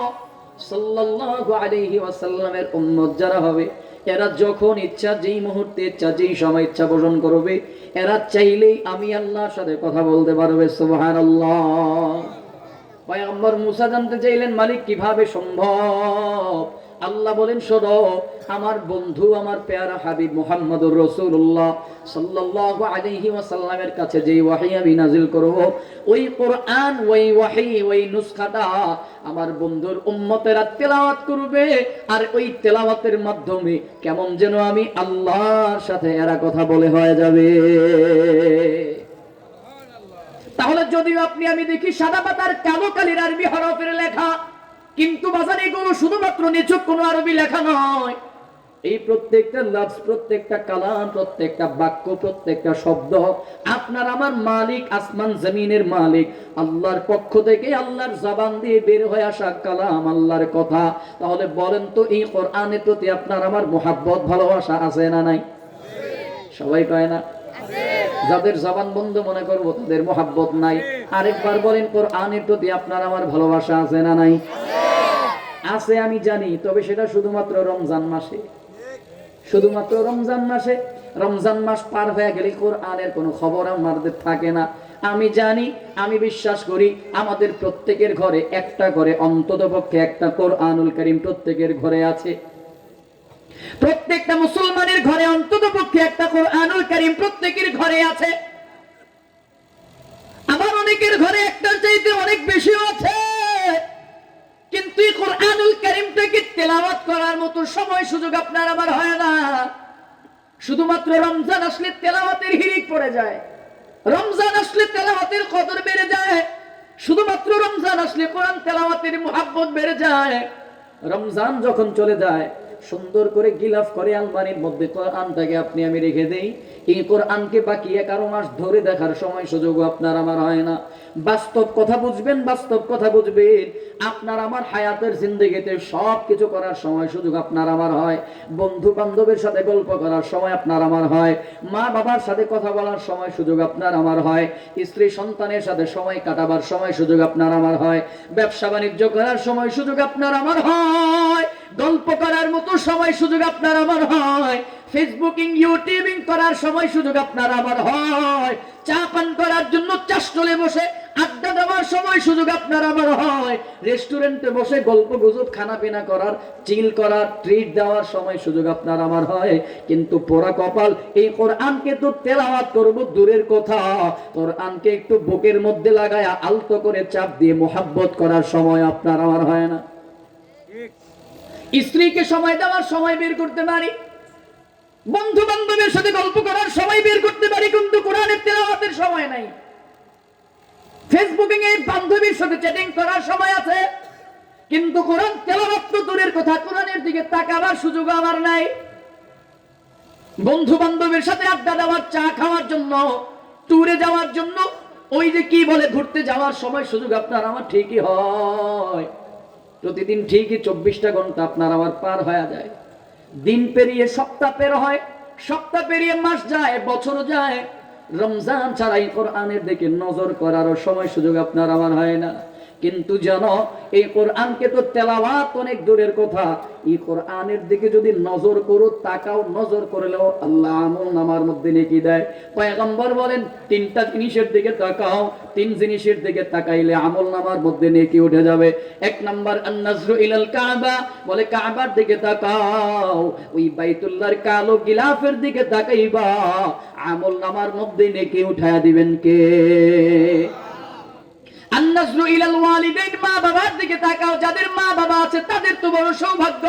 সাল্লাল্লাহু আলাইহি ওয়াসাল্লামের উম্মত যারা হবে, এরা যখন ইচ্ছা, যেই মুহূর্তে ইচ্ছা, যেই সময় ইচ্ছা পোষণ করবে, এরা চাইলেই আমি আল্লাহর সাথে কথা বলতে পারবে। সুবহানাল্লাহ। পয়গম্বর মূসা জানতে চাইলেন, মালিক কিভাবে সম্ভব? আল্লাহ বলেন, শোনো, আমার বন্ধু, আমার প্যারা হাবিব মুহাম্মদুর রাসূলুল্লাহ সাল্লাল্লাহু আলাইহি ওয়াসাল্লামের কাছে যেই ওহী আমি নাজিল করব, ওই কোরআন, ওই ওহী, ওই নুসখাটা আমার বন্ধুর উম্মতেরা তেলাওয়াত করবে। আর ওই তেলাওয়াতের মাধ্যমে কেমন যেন আমি আল্লাহর সাথে এরা কথা বলে হয়ে যাবে। তাহলে যদিও আপনি আমি দেখি সাদা পাতার কালো কালির আরবি হরফের লেখা, কিন্তু বাজারে এগুলো শুধুমাত্র নিছক কোনো আরবি লেখা নয়। এই প্রত্যেকটা লফজ, প্রত্যেকটা কালাম, প্রত্যেকটা বাক্য, প্রত্যেকটা শব্দ আপনার আমার মালিক, আসমান জমিনের মালিক আল্লাহর পক্ষ থেকে, আল্লাহর জবান দিয়ে বের হয়ে আসা কালাম, আল্লাহর কথা। তাহলে বলেন তো, এই কোরআনের প্রতি আপনার আমার মুহাব্বত, ভালোবাসা আছে না নাই? সবাই কয় না? যাদের জবান বন্ধ মনে করবো তাদের মুহাব্বত নাই। আরেকবার বলেন, কোরআনের প্রতি আপনার আমার ভালোবাসা আছে না নাই? আছে, আমি জানি, তবে সেটা শুধুমাত্র রমজান মাসে, শুধুমাত্র রমজান মাসে। রমজান মাস পার হয়ে গেলে কোরআনের কোনো খবর আমাদের থাকে না। আমি জানি, আমি বিশ্বাস করি আমাদের প্রত্যেকের ঘরে একটা করে অন্ততপক্ষে একটা কোরআনুল কারীম প্রত্যেকের ঘরে আছে। প্রত্যেকটা মুসলমানের ঘরে অন্ততপক্ষে একটা কোরআনুল কারীম প্রত্যেকের ঘরে আছে। আবার অনেকের ঘরে একটার চাইতে অনেক বেশি আছে, কিন্তু এই কোরআনুল কারীমটাকে তেলাওয়াত করার মতো সময় সুযোগ আপনার আমার হয় না। শুধুমাত্র রমজান আসলে তেলাওয়াতের হিড়িক পড়ে যায়, রমজান আসলে তেলাওয়াতের কদর বেড়ে যায়, শুধুমাত্র রমজান আসলে কোরআন তেলাওয়াতের মুহাব্বত বেড়ে যায়। রমজান যখন চলে যায় সুন্দর করে গিলাফ করে আলমারির মধ্যে কোরআনটাকে আপনি আমি রেখে দেই। এই কোরআনকে বাকি 11 মাস ধরে দেখার সময় সুযোগ আপনার আমার হয় না। বাস্তব কথা বুঝবেন, বাস্তব কথা বুঝবেন। আপনার আমার হায়াতের জিন্দেগিতে সব কিছু করার সময় সুযোগ আপনার আমার হয়। বন্ধু বান্ধবের সাথে গল্প করার সময় আপনার আমার হয়, মা বাবার সাথে কথা বলার সময় সুযোগ আপনার আমার হয়, স্ত্রী সন্তানের সাথে সময় কাটাবার সময় সুযোগ আপনার আমার হয়, ব্যবসা বাণিজ্য করার সময় সুযোগ আপনার আমার হয়, গল্প করার মতো সময় সুযোগ আপনার আমার হয়, ফেসবুকিং ইউটিউবিং করার সময় সুযোগ আপনার আমার হয়, চা পান করার জন্য চাষতলে বসে আড্ডা দেওয়ার সময় সুযোগ আপনার আমার হয়, রেস্টুরেন্টে বসে গল্প গুজব খানা পিনা করার, চিল করার, ট্রিট দেওয়ার সময় সুযোগ আপনার আমার হয়। কিন্তু পোড়া কপাল, এই কোরআনকে তো তেলাওয়াত করব দূরের কথা, কোরআনকে একটু বুকের মধ্যে লাগায় আলতো করে চাপ দিয়ে মোহাব্বত করার সময় আপনার আমার হয় না। স্ত্রীকে সময় দেওয়ার সময় বের করতে পারি, বন্ধু বান্ধবের সাথে গল্প করার সময় বের করতে পারি, কিন্তু কোরআনের তেলাওয়াতের সময় নাই। ফেসবুকিং এ বান্ধবীর সাথে চ্যাটিং করার সময় আছে, কিন্তু কোরআন তেলাওয়াত তো দূরের কথা, কোরআনের দিকে তাকাবার সুযোগ আমার নাই। বন্ধু বান্ধবের সাথে আড্ডা দেওয়ার, চা খাওয়ার জন্য, ট্যুরে যাওয়ার জন্য, ওই যে কি বলে ঘুরতে যাওয়ার সময় সুযোগ আপনার আমার ঠিকই হয়। প্রতিদিন ঠিকই 24টা ঘন্টা আপনার আমার পার হয়ে যায়। দিন পেরিয়ে সপ্তাহ পের হয়, সপ্তাহ পেরিয়ে মাস যায়, বছর যায়। রমজান ছাড়াই কোরআনের দিকে নজর করারও সময় সুযোগ আপনার আমার হয় না। কিন্তু জানো, এই কোরআনকে তো তেলাওয়াত অনেক দূরের কথা, এই কোরআনের দিকে যদি নজর করো, তাকাও, নজর করলেও আল্লাহ আমল নামার মধ্যে নেকি দেয়। পয়গম্বর বলেন 3টা জিনিসের দিকে তাকাও, 3 জিনিসের দিকে তাকাইলে আমল নামার মধ্যে নেকি উঠে যাবে। 1 নাম্বার আন-নাজরু ইলাল কাবা, বলে কাবার দিকে তাকাও, ওই বাইতুল্লাহর কালো গিলাফের দিকে তাকাইবা, আমল নামার মধ্যে নেকি উঠায়া দিবেন কে? আন-নাজরু ইলাল ওয়ালিদাইন, মা বাবার দিকে তাকাও। যাদের মা বাবা আছে তাদের তো বড় সৌভাগ্য,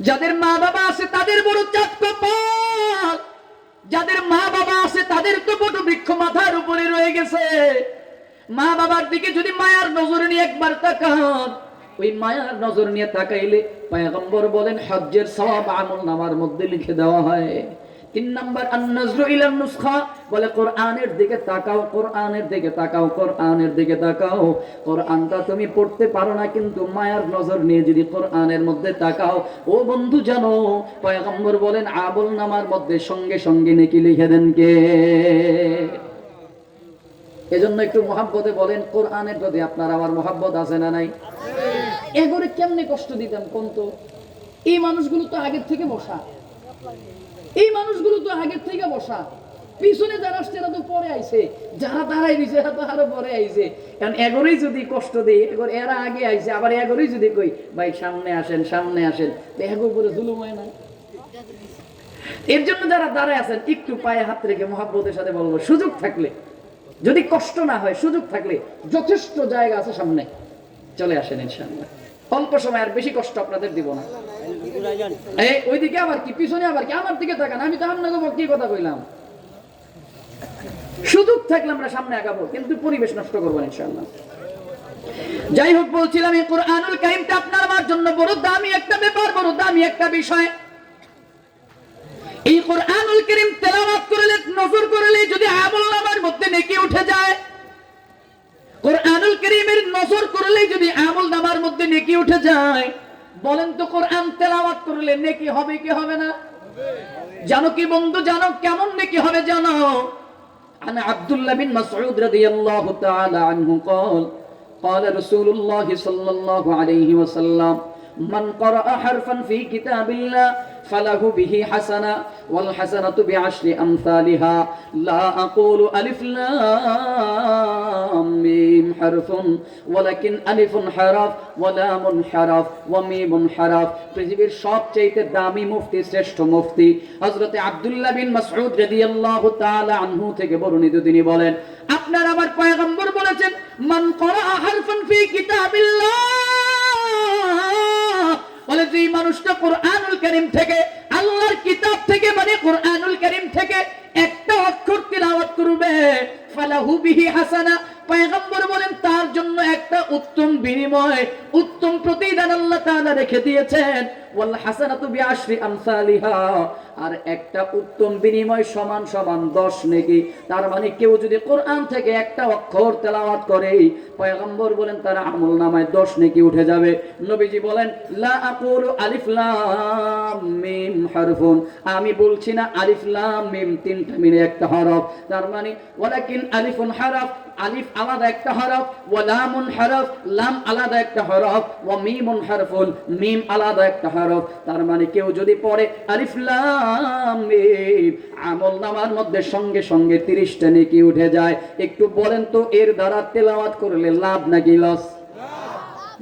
যাদের মা বাবা আছে তাদের বড় চাঁদ কপাল, যাদের মা বাবা আছে তাদের তো বড় বৃক্ষ মাথার উপরে রয়ে গেছে। মা বাবার দিকে যদি মায়ার নজর নিয়ে একবার তাকান, ওই মায়ার নজর নিয়ে তাকাইলে পয়গম্বর বলেন হজ্জের সওয়াব আমল নামার মধ্যে লিখে দেওয়া হয়। 3 নাম্বার আন-নাজরু ইলান নুসখা, বলে কোরআনের দিকে তাকাও, কোরআনের দিকে তাকাও, কোরআনের দিকে তাকাও। কোরআনটা তুমি পড়তে পারো না, কিন্তু মায়ার নজর নিয়ে যদি কোরআনের মধ্যে তাকাও, ও বন্ধু জানো, পয়গম্বর বলেন আমল নামার মধ্যে সঙ্গে সঙ্গে নেকি লিখে দেন কে? এজন্য একটু মহাব্বতে বলেন, কোরআনের প্রতি আপনার আমার মহাব্বত আছে না নাই? এগোরে কেমনে কষ্ট দিতাম কোন তো? এই মানুষগুলো তো আগের থেকে বসা, এই মানুষগুলো তো আগের থেকে বসা, পিছনে যারা আসছে এরা তো পরে আইছে, যারা দাঁড়াই দিছে এরা তো আরো পরে আইছে। কারণ এগোরেই যদি কষ্ট দিই, এরা আগে আইছে, আবার এগোরেই যদি কই ভাই সামনে আসেন, সামনে আসেন, তো এগো করে জুলুম হয় না? এর জন্য যারা দাঁড়ায় আছেন একটু পায়ে হাত রেখে মহাব্বতের সাথে বলবো, সুযোগ থাকলে, যদি কষ্ট না হয়, সুযোগ থাকলে যথেষ্ট জায়গা আছে সামনে, চলে আসেন ইনশাআল্লাহ। অল্প সময়, আর বেশি কষ্ট আপনাদের দিব না। ওইদিকে আবার কি, পিছনে আবার কি, আমার দিকে তাকান, আমি তো আপনাকে কি কথা কইলাম। সুযোগ থাকলে আমরা সামনে আগাবো, কিন্তু পরিবেশ নষ্ট করবো না ইনশাআল্লাহ। যাই হোক, বলছিলাম এই কোরআনুল কারীমটা আপনার আমার জন্য বড় দামি একটা ব্যাপার, বড় দামি একটা বিষয়। এই কোরআনুল কারীম তেলাওয়াত করলে, নজর করলে যদি আমল নামার মধ্যে নেকি উঠে যায়, কোরআনুল কারীমের নজর করলে যদি আমল নামার মধ্যে নেকি উঠে যায়, বলেন তো কোরআন তেলাওয়াত করলে নেকি হবে কি হবে না? জানো কি বন্ধু, জানো কেমন নেকি হবে জানো? عن عبد الله بن مسعود رضي الله تعالى عنه قال قال رسول الله صلى الله عليه وسلم من قرأ حرفا في كتاب الله ফালাহু বিহি হাসানা ওয়াল হাসানাতু বিআশরি আমসালিহা লা আকুলু আলিফ লাম মিম হারফুন ওয়ালাকিন আলিফুন হারফ ওয়া লামুন হারফ ওয়া মিমুন হারফ। পৃথিবীর সবচেয়ে দামি মুফতি, শ্রেষ্ঠ মুফতি হযরতে আব্দুল্লাহ বিন মাসউদ রাদিয়াল্লাহু তাআলা আনহু থেকে বর্ণিত, তিনি বলেন, আপনার আমার পয়গম্বর বলেছেন, মান ক্বারা হারফান ফি কিতাবিল্লাহ, বলে যে মানুষটা কোরআনুল কারীম থেকে, আল্লাহর কিতাব থেকে মানে কোরআনুল কারীম থেকে একটা অক্ষর তিলাওয়াত করবে, ফালাহু বিহি হাসানা, পয়গম্বর বলেন তার জন্য একটা উত্তম বিনিময়, উত্তম প্রতিদান আল্লাহ তাআলা রেখে দিয়েছেন। ওয়াল হাসানাতু বিআশরি আমসালিহা, আর একটা উত্তম বিনিময় সমান সমান 10 নেকি। তার মানে কেউ যদি কোরআন থেকে একটা অক্ষর তেলাওয়াত করে, পয়গম্বর বলেন তার আমলনামায় 10 নেকি উঠে যাবে। নবীজি বলেন, লা আকুলু আলিফ লাম মিম হারফুন, আমি বলছি না আলিফ লাম মিম তিনটা মিলে একটা হরফ, তার মানে ওয়ালাকিন আলিফুন হারফ, আলিফ আলাদা একটা হরফ, ওয়া লামুন হরফ, লাম আলাদা একটা হরফ, ওয়া মিমুন হরফুন, মিম আলাদা একটা হরফ। তার মানে কেউ যদি পড়ে আলিফ লাম মিম, আমলনামার মধ্যে সঙ্গে সঙ্গে 30টা নেকি উঠে যায়। একটু বলেন তো এর দ্বারা তেলাওয়াত করলে লাভ নাকি লস?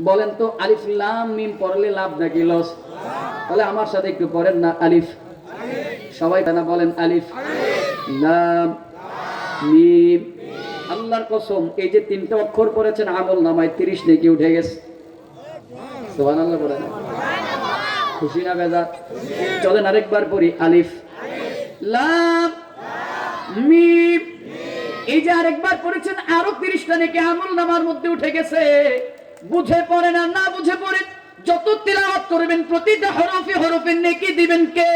বলেন তো আলিফ লাম মিম পড়লে লাভ নাকি লস? তাহলে আমার সাথে একটু পড়েন না, আলিফ, সবাই না বলেন আলিফ লাম মিম। আল্লাহর কসম, এই যে 3টা অক্ষর পড়েছেন আমলনামায় 30 নেকি উঠে গেছে। সুবহানাল্লাহ বলেন, খুশি না বেজার? চলেন আরেকবার পড়ি, আলিফ লাম মিম। এই যে আরেকবার পড়েছেন, আরো 30টা নেকি আমলনামার মধ্যে উঠে গেছে। বুঝে পড়েন আর না বুঝে পড়েন, যত তিলাওয়াত করবেন প্রতিটা হরফে হরফে নেকি দিবেন কে?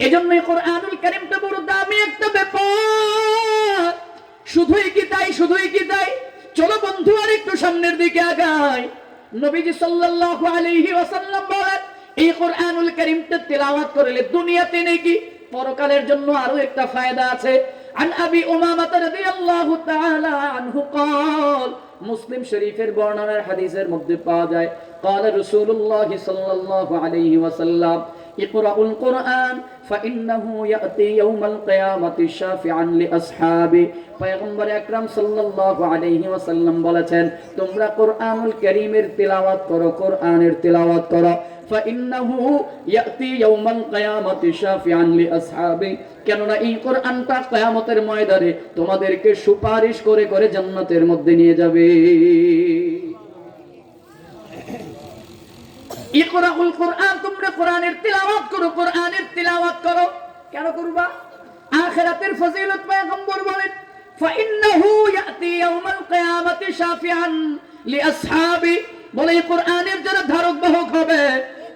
এজন্যই কোরআনুল কারীমটা বড় দামি একটা ব্যাপার। শুধুই কি তাই, শুধুই কি তাই? চলো বন্ধু আর একটু সামনের দিকে আগাই। নবীজি সাল্লাল্লাহু আলাইহি ওয়াসাল্লাম বলেন, এই কোরআনুল কারীমটা তিলাওয়াত করলে দুনিয়াতে নেকি, পরকালের জন্য আরো একটা ফায়দা আছে। আন আবি উমামা রাদিয়াল্লাহু তাআলা আনহু قال, মুসলিম শরীফের বর্ণনার হাদিসের মধ্যে পাওয়া যায়, قال রাসূলুল্লাহ সাল্লাল্লাহু আলাইহি ওয়াসাল্লাম, ইকরাউল কুরআন ফাইন্নাহু ইয়াতি ইয়াউমাল কিয়ামাতি শাফিআন লিআসহাবি। পয়গম্বর আকরাম সাল্লাল্লাহু আলাইহি ওয়াসাল্লাম বলেছেন, তোমরা কোরআনুল কারীমের তিলাওয়াত করো, কোরআনের তিলাওয়াত করো। ফাইন্নাহু ইয়াতি ইয়াউমাল কিয়ামাতি শাফিআন লিআসহাবি, কেননা এই কোরআনটা কিয়ামতের ময়দানে তোমাদেরকে সুপারিশ করে করে জান্নাতের মধ্যে নিয়ে যাবে। ইকরাউল কুরআন, তোমরা কোরআনের তিলাওয়াত করো, কোরআনের তিলাওয়াত করো। কেন করবা? আখিরাতের ফজিলত পয়গম্বর বলেন, ফাইন্নাহু ইয়াতি ইয়াউমাল কিয়ামাতি শাফিআন লিআসহাবি, বলে এই কোরআনের যারা ধারক বাহক হবে,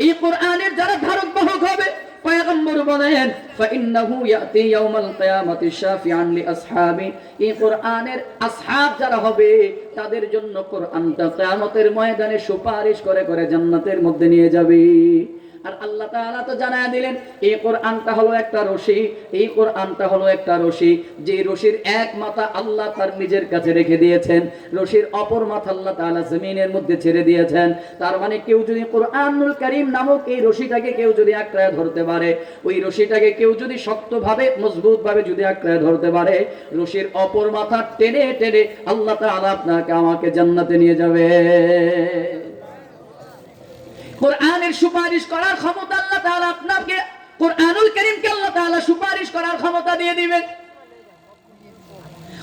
এই কোরআনের যারা ধারক বাহক হবে, পয়গম্বর বলেন, ফাইন্নাহু ইয়াতি ইয়াউমাল কিয়ামাতি শাফিআন লিআসহাবি, এই কোরআনের আসহাব যারা হবে তাদের জন্য কোরআনটা কিয়ামতের ময়দানে সুপারিশ করে করে জান্নাতের মধ্যে নিয়ে যাবে। আর আল্লাহ তাআলা তো জানায় দিলেন, এই কোরআনটা হলো একটা রশি, এই কোরআনটা হলো একটা রশি, যে রশির এক মাথা আল্লাহ তার নিজের কাছে রেখে দিয়েছেন, রশির অপর মাথা আল্লাহ তাআলা জমিনের মধ্যে ছেড়ে দিয়েছেন। তার মানে কেউ যদি কোরআনুল কারীম নামক এই রশিটাকে কেউ যদি আঁকড়ায় ধরতে পারে, ওই রশিটাকে কেউ যদি শক্তভাবে মজবুতভাবে যদি আঁকড়ায় ধরতে পারে, রশির অপর মাথা টেনে টেনে আল্লাহ তাআলা আপনাকে আমাকে জান্নাতে নিয়ে যাবে। কোরআনের সুপারিশ করার ক্ষমতা আল্লাহ তাআলা আপনাকে, কোরআনুল কারীমকে আল্লাহ তাআলা সুপারিশ করার ক্ষমতা দিয়ে দিবেন।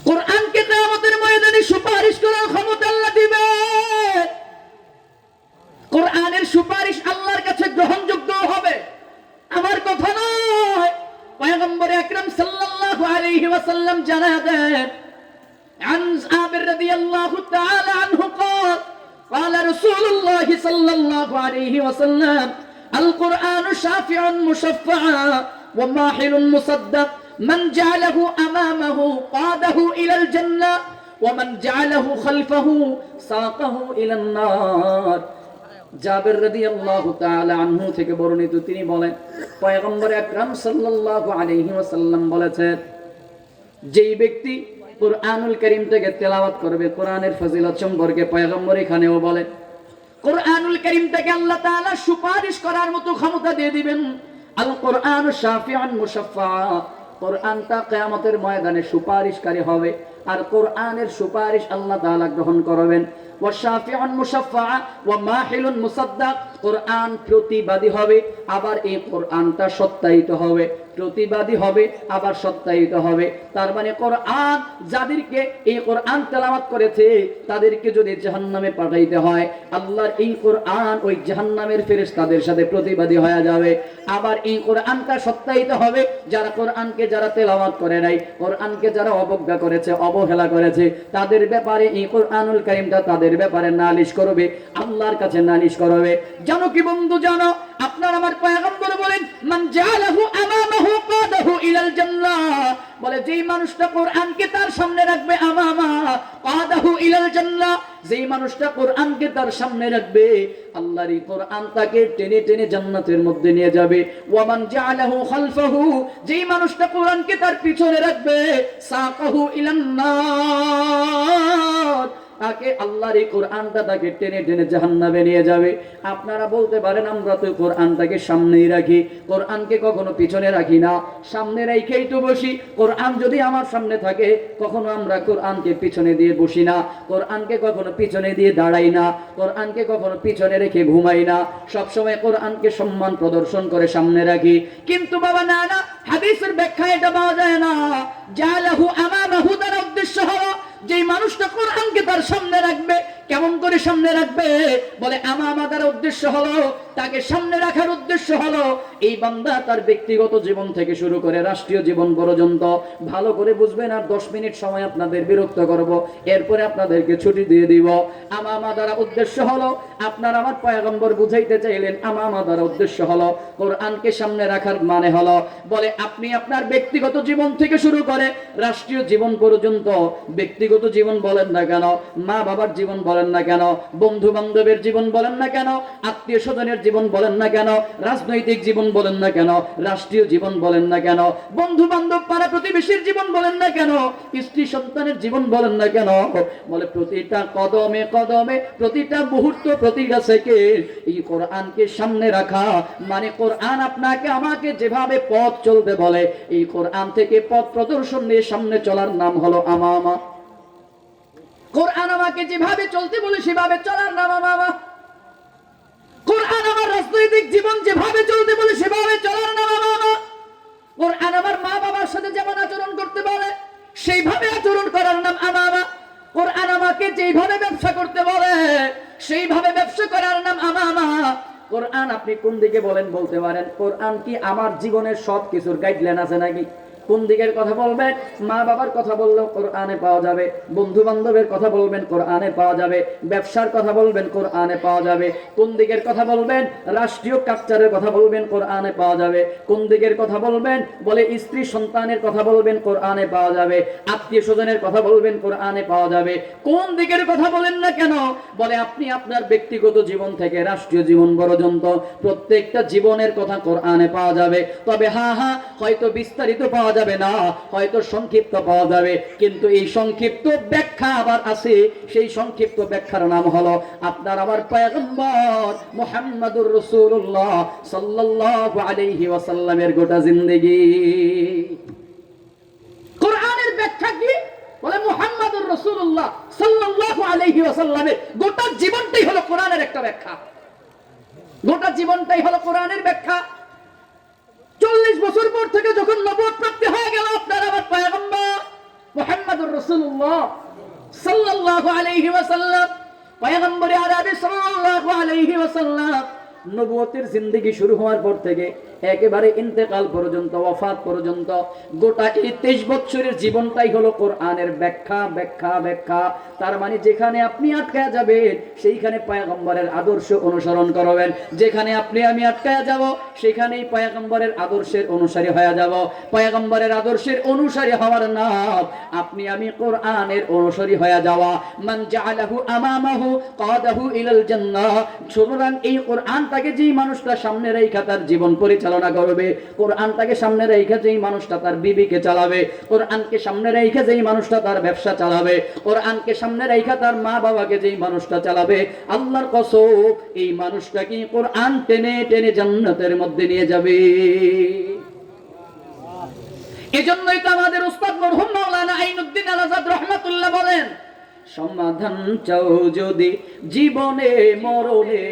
কোরআনকে কিয়ামতের ময়দানে সুপারিশ করার ক্ষমতা আল্লাহ দিবেন। কোরআনের সুপারিশ আল্লাহর কাছে গ্রহণযোগ্য হবে, আমার কথা নয়। পয়গম্বর আকরাম সাল্লাল্লাহু আলাইহি ওয়াসাল্লাম জানায় দেন, আন জাবির রাদিয়াল্লাহু তাআলা আনহু قال, قال رسول الله صلى الله عليه وسلم, القرآن شافع مشفع وماحل مصدق, من جعله أمامه قاده إلى الجنة ومن جعله خلفه ساقه إلى النار। জাবির রাদিয়াল্লাহু তাআলা আনহু থেকে বর্ণিত, তিনি বলেন, পয়গম্বর আকরাম সাল্লাল্লাহু আলাইহি ওয়াসাল্লাম বলেছেন, যেই ব্যক্তি কোরআনুল কারীম থেকে তেলাওয়াত করবে, কোরআনের ফজিলত সম্পর্কে পয়গম্বর এখানেও বলেন, কোরআনুল কারীম থেকে আল্লাহ তাআলা সুপারিশ করার মতো ক্ষমতা দিয়ে দিবেন। আল কোরআন শাফিআন মুশাফফা, কোরআনটা কিয়ামতের ময়দানে সুপারিশকারী হবে, আর কোরআনের সুপারিশ আল্লাহ তাআলা গ্রহণ করবেন। ওয়া শাফিআন মুশাফফা ওয়া মাহিলুন মুসাদ্দাক, কোরআন প্রতিবাদী হবে, আবার এই কোরআনটা সত্যায়িত হবে। প্রতিবাদী হবে আবার সত্যায়িত হবে। তার মানে কোরআন যাদেরকে এই কোরআন তেলাওয়াত করেছে তাদেরকে যদি জাহান্নামে পাঠাইতে হয়, আল্লাহর এই কোরআন ওই জাহান্নামের ফেরেশতাদের সাথে প্রতিবাদী হয়ে যাবে। আবার এই কোরআনটা সত্যায়িত হবে, যারা কোরআনকে যারা তেলাওয়াত করে নাই, কোরআনকে যারা অবজ্ঞা করেছে, অবহেলা করেছে, তাদের ব্যাপারে এই কোরআনুল কারীমটা তাদের ব্যাপারে নালিশ করবে, আল্লাহর কাছে নালিশ করবে। জানো কি বন্ধু, জানো আপনার আমার পয়গম্বর বলেন, মান জালাহু আমামাহু কাদাহু ইলাল জান্নাহ, বলে যেই মানুষটা কোরআনকে তার সামনে রাখবে, আমামা কাদাহু ইলাল জান্নাহ, যেই মানুষটা কোরআনকে তার সামনে রাখবে, আল্লাহর এই কোরআন তাকে টেনে টেনে জান্নাতের মধ্যে নিয়ে যাবে। ওয়া মান জালাহু খালফাহু, যেই মানুষটা কোরআনকে তার পিছনে রাখবে, সাকাহু ইলান নার, তাকে আল্লাহর এই কোরআনটা তাকে টেনে টেনে জাহান্নামে নিয়ে যাবে। আপনারা বলতে পারেন আমরা তো কোরআনটাকে সামনেই রাখি, কোরআনকে কখনো পিছনে রাখি না, সামনে রেখেই তো বসি। কোরআন যদি আমার সামনে থাকে, কখনো আমরা কোরআনকে পিছনে দিয়ে বসি না, কোরআনকে কখনো পিছনে দিয়ে দাঁড়াই না, কোরআনকে কখনো পিছনে রেখে ঘুমাই না, সবসময় কোরআনকে সম্মান প্রদর্শন করে সামনে রাখি। কিন্তু বাবা না না, হাদিসের ব্যাখ্যা এটা পাওয়া যায় না। জালাহু আমামাহু, তার উদ্দেশ্য হলো যেই মানুষটা কোরআনকে তার সামনে রাখবে, কেমন করে সামনে রাখবে, বলে আমামা তার উদ্দেশ্য হলো, তাকে সামনে রাখার উদ্দেশ্য হলো এই বান্দা তার ব্যক্তিগত জীবন থেকে শুরু করে রাষ্ট্রীয় জীবন পর্যন্ত, ভালো করে বুঝবেন। আর 10 মিনিট সময় আপনাদের বিরক্ত করব, এরপরে আপনাদেরকে ছুটি দিয়ে দিব। আমামা দ্বারা উদ্দেশ্য হলো, আপনার আমার পয়গম্বর বুঝাইতে চাইলেন, আমামা দ্বারা উদ্দেশ্য হলো কোরআনকে সামনে রাখার মানে হলো, বলে আপনি আপনার ব্যক্তিগত জীবন থেকে শুরু করে রাষ্ট্রীয় জীবন পর্যন্ত, ব্যক্তিগত জীবন বলেন না কেন, মা বাবার জীবন বলেন না কেন, বন্ধু বান্ধবের জীবন বলেন না কেন, আত্মীয় স্বজনের জীবন বলেন না কেন, রাজনৈতিক জীবন বলেন না কেন, রাষ্ট্রীয় জীবন বলেন না কেন, বন্ধু বান্ধব পাড়া প্রতিবেশীর জীবন বলেন না কেন, স্ত্রী সন্তানের জীবন বলেন না কেন, বলে প্রতিটা কদমে কদমে, প্রতিটা মুহূর্ত, প্রতিটা সেকেন্ড এই কোরআনকে সামনে রাখা মানে কোরআন আপনাকে আমাকে যেভাবে পথ চলতে বলে, এই কোরআন থেকে পথ প্রদর্শন নিয়ে সামনে চলার নাম হলো আমামা। কোরআন আমাকে যেভাবে চলতে বলে সেভাবে চলার নাম আমামা। কোরআন আমার রাজনৈতিক জীবন যেভাবে চলতে বলে সেভাবে চলার নাম আমামা। কোরআন আমার মা বাবার সাথে যেমন আচরণ করতে বলে সেইভাবে আচরণ করার নাম আমামা। কোরআন আমাকে যেভাবে ব্যবসা করতে বলে সেইভাবে ব্যবসা করার নাম আমামা। কোরআন আপনি কোন দিকে বলেন বলতে পারেন, কোরআন কি আমার জীবনের সব কিছুর গাইডলাইন আছে নাকি? কোন দিকের কথা বলবেন, মা বাবার কথা বললেও কোরআনে পাওয়া যাবে, বন্ধু বান্ধবের কথা বলবেন কোরআনে পাওয়া যাবে, ব্যবসার কথা বলবেন কোরআনে পাওয়া যাবে। কোন দিকের কথা বলবেন, রাষ্ট্রীয় কালচারের কথা বলবেন কোরআনে পাওয়া যাবে। কোন দিকের কথা বলবেন, বলে স্ত্রী সন্তানের কথা বলবেন কোরআনে পাওয়া যাবে, আত্মীয় স্বজনের কথা বলবেন কোরআনে পাওয়া যাবে। কোন দিকের কথা বলেন না কেন, বলে আপনি আপনার ব্যক্তিগত জীবন থেকে রাষ্ট্রীয় জীবন পর্যন্ত প্রত্যেকটা জীবনের কথা কোরআনে পাওয়া যাবে। তবে হয়তো বিস্তারিত পাওয়া যাবে না, হয়তো সংক্ষিপ্ত পাওয়া যাবে, কিন্তু এই সংক্ষিপ্ত ব্যাখ্যা আবার আছে। সেই সংক্ষিপ্ত ব্যাখ্যার নাম হলো আপনার আমার পয়গম্বর মুহাম্মদুর রাসূলুল্লাহ সাল্লাল্লাহু আলাইহি ওয়াসাল্লামের গোটা জিন্দেগি। কোরআনের ব্যাখ্যা কি, বলে মুহাম্মদুর রাসূলুল্লাহ সাল্লাল্লাহু আলাইহি ওয়াসাল্লামের গোটা জীবনটাই হলো কোরআনের একটা ব্যাখ্যা। গোটা জীবনটাই হলো কোরআনের ব্যাখ্যা। 40 বছর পর থেকে যখন নবুয়ত প্রাপ্তি হয়ে গেল আপনার আমার পয়গম্বর মুহাম্মদুর রাসূলুল্লাহ সাল্লাল্লাহু আলাইহি ওয়াসাল্লাম, পয়গম্বরে আরবি সাল্লাল্লাহু আলাইহি ওয়াসাল্লাম নবুয়তের জিন্দেগি শুরু হওয়ার পর থেকে একেবারে ইন্তেকাল পর্যন্ত, ওয়াফাত পর্যন্ত গোটা এই 23 বছরের জীবনটাই হলো কোরআনের ব্যাখ্যা ব্যাখ্যা ব্যাখ্যা। তার মানে যেখানে আপনি আটকে যাবেন সেইখানে পয়গম্বরের আদর্শ অনুসরণ করবেন, যেখানে আপনি আমি আটকে যাব সেখানেই পয়গম্বরের আদর্শের অনুসারী হয়ে যাব। পয়গম্বরের আদর্শের অনুসারী হওয়ার নাম আপনি আমি কোরআনের অনুসারী হয়ে যাওয়া। মান জাআলাহু আমামাহু কাদাহু ইলাল জান্নাহ। সুতরাং এই কোরআনটা কোরআনটাকে যেই মানুষটা সামনে রেখা তার জীবন পরিচালনা করবে, কোরআনটাকে সামনে রেখা যেই মানুষটা তার বিবিকে চালাবে, কোরআনকে সামনে রেখা যেই মানুষটা তার ব্যবসা চালাবে, কোরআনকে সামনে রেখা তার মা বাবাকে যেই মানুষটা চালাবে, আল্লাহর কসম এই মানুষটাকে কোরআন টেনে টেনে জান্নাতের মধ্যে নিয়ে যাবে। এজন্যই তো আমাদের উস্তাদ মরহুম মাওলানা আইনুদ্দিন আল আজাদ রাহমাতুল্লাহ বলেন, সমাধান চাও যদি জীবনে মরণে,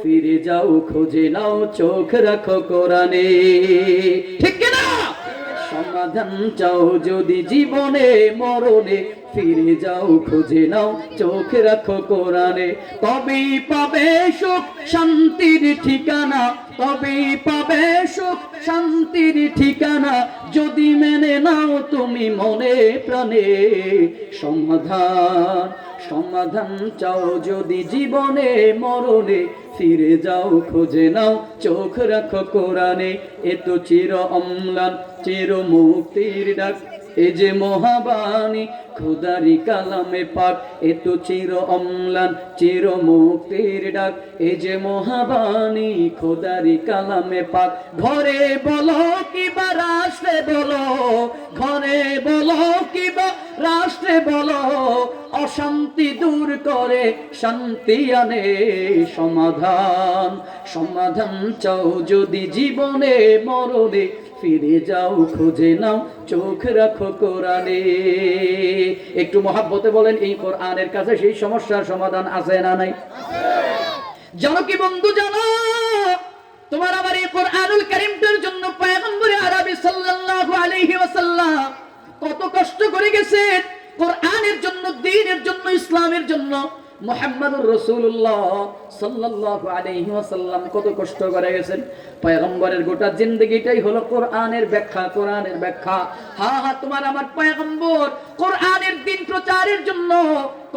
ফিরে যাও খুঁজে নাও চোখ রাখো কোরআনে। ঠিক কি না? সমাধান চাও যদি জীবনে মরণে, ফিরে যাও খুঁজে নাও চোখ রাখো কোরআনে। তবেই পাবে সুখ শান্তির ঠিকানা, তবেই পাবে সুখ শান্তির ঠিকানা, যদি মেনে নাও তুমি মনে প্রাণে। সমাধান সমাধান চাও যদি জীবনে মরণে, ফিরে যাও খুঁজে নাও চোখ রাখো কোরআনে। এ তো চির অম্লান চির মুক্তির ডাক, এ যে মহাবাণী খোদারি কালামে পাক। এ তো চির অম্লান চির মুক্তির ডাক, এ যে মহাবাণী খোদারি কালামে পাক। ঘরে বলো কিবা রাষ্ট্রে বলো, ঘরে বলো কিবা রাষ্ট্রে বলো, অশান্তি দূর করে শান্তি আনে। সমাধান সমাধান চাও যদি জীবনে মরণে, ফিরে যাও খুঁজে নাও চোখ রাখো কোরআনে। একটু মহাব্বতে বলেন, এই কোরআনের কাছে সেই সমস্যার সমাধান আছে না নাই? জানো কি বন্ধু, জানো তোমার আমার এই কোরআনুল কারীমটার জন্য পয়গম্বর আরবি সাল্লাল্লাহু আলাইহি ওয়াসাল্লাম কত কষ্ট করে গেছেন। কোরআনের জন্য, দ্বীনের জন্য, ইসলামের জন্য মুহাম্মদুর রাসূলুল্লাহ সাল্লাল্লাহু আলাইহি ওয়াসাল্লাম কত কষ্ট করে গেছেন। পয়গম্বরের গোটা জিন্দেগিটাই হলো কোরআনের ব্যাখ্যা, কোরআনের ব্যাখ্যা। হ্যাঁ, তোমার আমার পয়গম্বর কোরআনের দ্বীন প্রচারের জন্য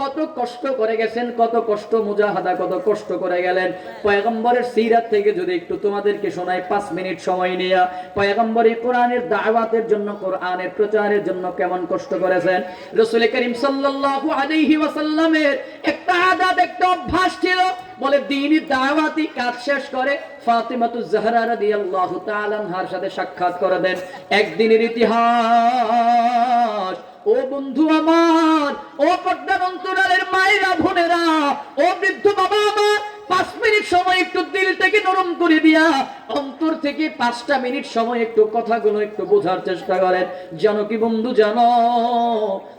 কত কষ্ট করে গেছেন, কত কষ্ট মুজাহাদা, কত কষ্ট করে গেলেন। পয়গম্বরের সিরাত থেকে যদি একটু তোমাদেরকে শোনাই 5 মিনিট সময় নিয়ে, পয়গম্বর এই কোরআনের দাওয়াতের জন্য, কোরআনের প্রচারের জন্য কেমন কষ্ট করেছেন। রাসূল করিম সাল্লাল্লাহু আলাইহি ওয়াসাল্লামের একটা আদত, একটা অভ্যাস ছিল, বলে দ্বীনি দাওয়াতি কাজ শেষ করে ফাতিমাতুজ জাহরা রাদিয়াল্লাহু তাআলা আনহার সাথে সাক্ষাৎ করে দেন। একদিনের ইতিহাস। ও বন্ধু আমার, ও পর্দার অন্তরালের মায়েরা, বোনেরা, ও বৃদ্ধ বাবা আমার, 5 মিনিট সময় একটু দিলটাকে নরম করে দিয়া অন্তর থেকে 5টা মিনিট সময় একটু কথাগুলো একটু বোঝার চেষ্টা করেন। জানো কি বন্ধু, জানো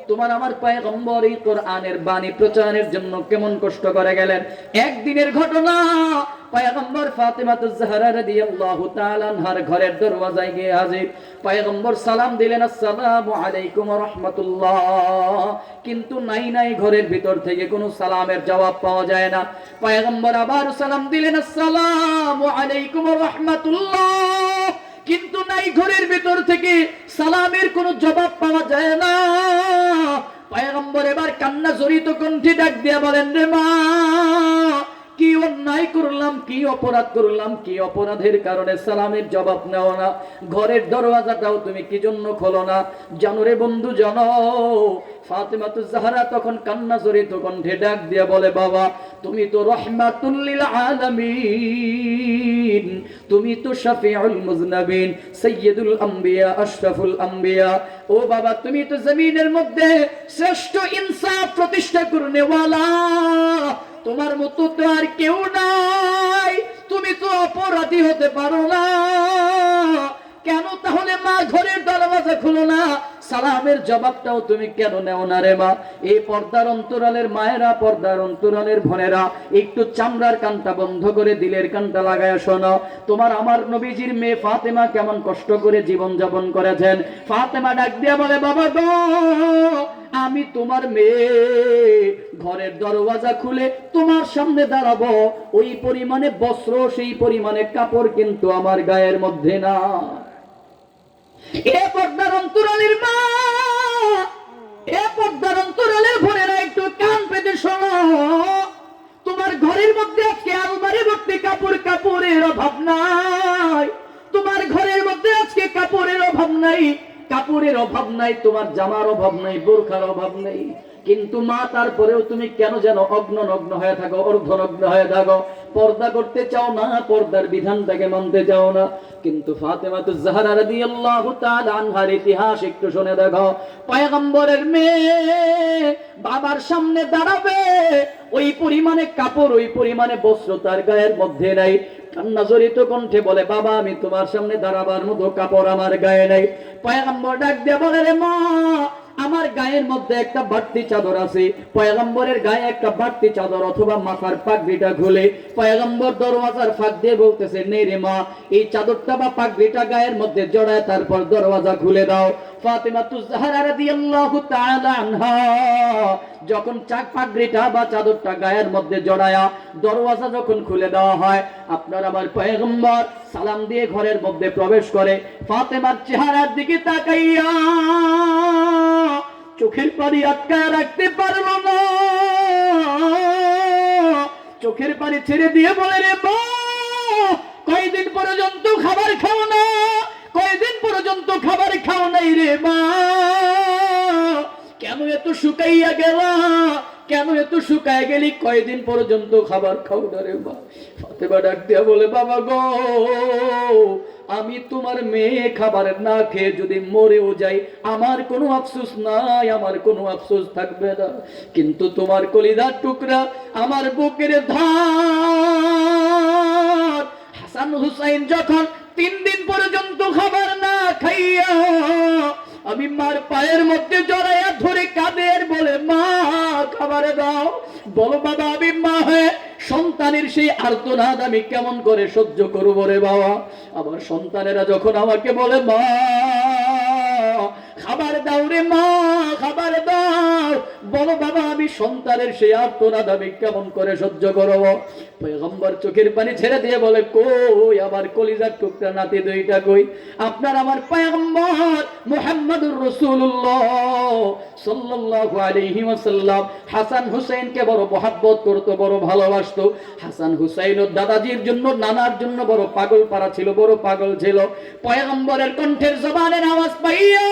তোমার আমার পয়গম্বর এই কোরআনের বাণী প্রচারের জন্য কেমন কষ্ট করে গেলেন। একদিনের ঘটনা, পয়গম্বর ফাতিমাতুজ জাহরা রাদিয়াল্লাহু তাআলা আনহার ঘরের দরওয়াজায় গিয়ে হাজির। পয়গম্বর সালাম দিলেন, আসসালামু আলাইকুম ওয়া রাহমাতুল্লাহ, কিন্তু নাই ঘরের ভিতর থেকে কোনো সালামের জবাব পাওয়া যায় না। পয়গম্বর আবার সালাম দিলেন, আসসালামু আলাইকুম ওয়া রাহমাতুল্লাহ, কিন্তু নাই ঘরের ভিতর থেকে সালামের কোনো জবাব পাওয়া যায় না। পয়গম্বর এবার কান্না জড়িত কণ্ঠে ডাক দিয়া বলেন, রে মা, কি অন্যায় করলাম, কি অপরাধ করলাম, কি অপরাধের কারণে সালামের জবাব নেও না, ঘরের দরওয়াজাটাও তুমি কি জন্য খোলো না? জানো রে বন্ধু, জানো ফাতিমাতুজ জাহরা তখন কান্না জড়িত কণ্ঠে ডাক দিয়ে বলে, বাবা তুমি তো রাহমাতুল লিল আলামিন, তুমি তো শাফিউল মুজনাবিন, সাইয়্যিদুল আম্বিয়া, আশরাফুল আম্বিয়া। ও বাবা, তুমি তো জমিনের মধ্যে শ্রেষ্ঠ ইনসাফ প্রতিষ্ঠা করনেওয়ালা, তোমার মতো তো আর কেউ নাই, তুমি তো অপরাধী হতে পারো না। কেন তাহলে মা ঘরের দরওয়াজা খুলো না, সালামের জবাবটাও তুমি কেন নেও না রে মা? এই পর্দার অন্তরালের মায়েরা, পর্দার অন্তরালের বোনেরা, একটু চামড়ার কানটা বন্ধ করে দিলের কানটা লাগায় শোনো। তোমার আমার নবীজির মেয়ে ফাতেমা কেমন কষ্ট করে জীবন যাপন করেছেন। ফাতেমা ডাক দিয়া বলে, বাবা গো, আমি তোমার মেয়ে, ঘরের দরওয়াজা খুলে তোমার সামনে দাঁড়াবো, ওই পরিমাণে বস্ত্র, সেই পরিমাণে কাপড় কিন্তু আমার গায়ের মধ্যে না। এ পর্দার অন্তরালের মা, এ পর্দার অন্তরালের বোনেরা, একটু কান পেতে শোনো। তোমার ঘরের মধ্যে আজকে আলমারি ভর্তি কাপড়, কাপড়ের অভাব নাই। তোমার ঘরের মধ্যে আজকে কাপড়ের অভাব নাই, কাপড়ের অভাব নাই, তোমার জামার অভাব নাই, বোরখার অভাব নাই, কিন্তু মা তারপরেও তুমি কেন যেন নগ্ন হয়ে থাকো, অর্ধনগ্ন হয়ে থাকো, পর্দা করতে চাও না, পর্দার বিধানটাকে মানতে চাও না। কিন্তু ফাতেমাতুজ জাহরা রাদিয়াল্লাহু তাআলা আনহার ইতিহাস একটু শুনে দেখো। পয়গম্বরের মেয়ে বাবার সামনে দাঁড়াবে, ওই পরিমাণে কাপড়, ওই পরিমাণে বস্ত্র তার গায়ের মধ্যে নাই। কান্না জড়িত কণ্ঠে বলে, বাবা আমি তোমার সামনে দাঁড়াবার মতো কাপড় আমার গায়ে নাই। পয়গম্বর ডাক দিয়ে বলে, রে মা, আমার গায়ের মধ্যে একটা বাড়তি চাদর আছে। পয়গম্বরের গায়ে একটা বাড়তি চাদর অথবা মাথার পাগড়িটা খুলে পয়গম্বর দরওয়াজার ফাঁক দিয়ে বলতেছে, নেই রে মা, এই চাদরটা বা পাগড়িটা গায়ের মধ্যে জড়ায় তারপর দরওয়াজা খুলে দাও। ফাতিমাতুজ জাহরা রাদিয়াল্লাহু তাআলা আনহা যখন পাগড়িটা বা চাদরটা গায়ের মধ্যে জড়ায়া দরওয়াজা যখন খুলে দেওয়া হয়, আপনার আমার পয়গম্বর সালাম দিয়ে ঘরের মধ্যে প্রবেশ করে। ফাতেমার চেহারার দিকে তাকাইয়া চোখের পানি আটকায় রাখতে পারলো না, চোখের পানি ছেড়ে দিয়ে বলে, রে মা, কয়দিন পর্যন্ত খাবার খাও না, কয়দিন পর্যন্ত খাবার খাও নাই রে মা, কেন এত শুকাইয়া গেলা, কেন এত শুকায় গেলি, কয়দিন পর্যন্ত খাবার খাও না রে মা। ফাতেমা ডাক দিয়া বলে, বাবা গো, আমি তোমার মেয়ে খাবার না খেয়ে যদি মরেও যাই আমার কোনো আফসোস নাই, আমার কোনো আফসোস থাকবে না, কিন্তু তোমার কলিজার টুকরা আমার বুকের ধার হাসান হুসাইন যখন 3 দিন পর্যন্ত খাবার না খাইয়া আমি মার পায়ের মধ্যে জড়াইয়া ধরে কাঁদে আর বলে, মা খাবার দাও। বলো বাবা, আমি মা হয়ে সন্তানের সেই আর্তনাদ আমি কেমন করে সহ্য করব রে বাবা। আমার সন্তানেরা যখন আমাকে বলে, মা খাবার দাও রে মা, খাবার দাও, বলো বাবা, আমি সন্তানের সেই আর্তনাদ আমি কেমন করে সহ্য করব। পয়গম্বর চোখের পানি ছেড়ে দিয়ে বলে, কই আমার কলিজার টুকরা নাতি দুইটা কই? আপনার আমার পয়গম্বর মুহাম্মদুর রাসূলুল্লাহ সাল্লাল্লাহু আলাইহি ওয়াসাল্লাম হাসান হুসাইনকে বড় মহব্বত করত, বড় ভালোবাসতো। হাসান হুসাইন ও দাদাজির জন্য, নানার জন্য বড় পাগল পারা ছিল, বড় পাগল ছিল। পয়গম্বরের কণ্ঠের জবানের আওয়াজ পাইয়া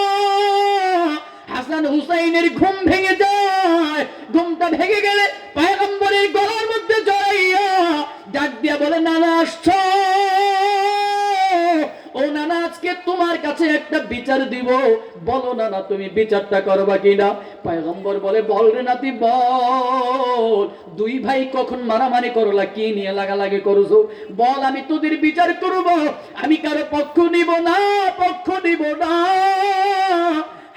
হাসান হুসাইনের ঘুম ভেঙে যায়। ঘুমটা ভেঙে গেলে পয়গম্বরের গলার মধ্যে জড়াইয়া ডাক দিয়া বলে, নানা আসছো? ও নানা, আজকে তোমার কাছে একটা বিচার দিব, বলো নানা তুমি বিচারটা করবা কিনা? পয়গম্বর বলে, বল রে নাতি বল, দুই ভাই কখন মারামারি করলা, কি নিয়ে লাগালাগি করছো, বল, আমি তোদের বিচার করব, আমি কারো পক্ষ নিব না, পক্ষ নিব না।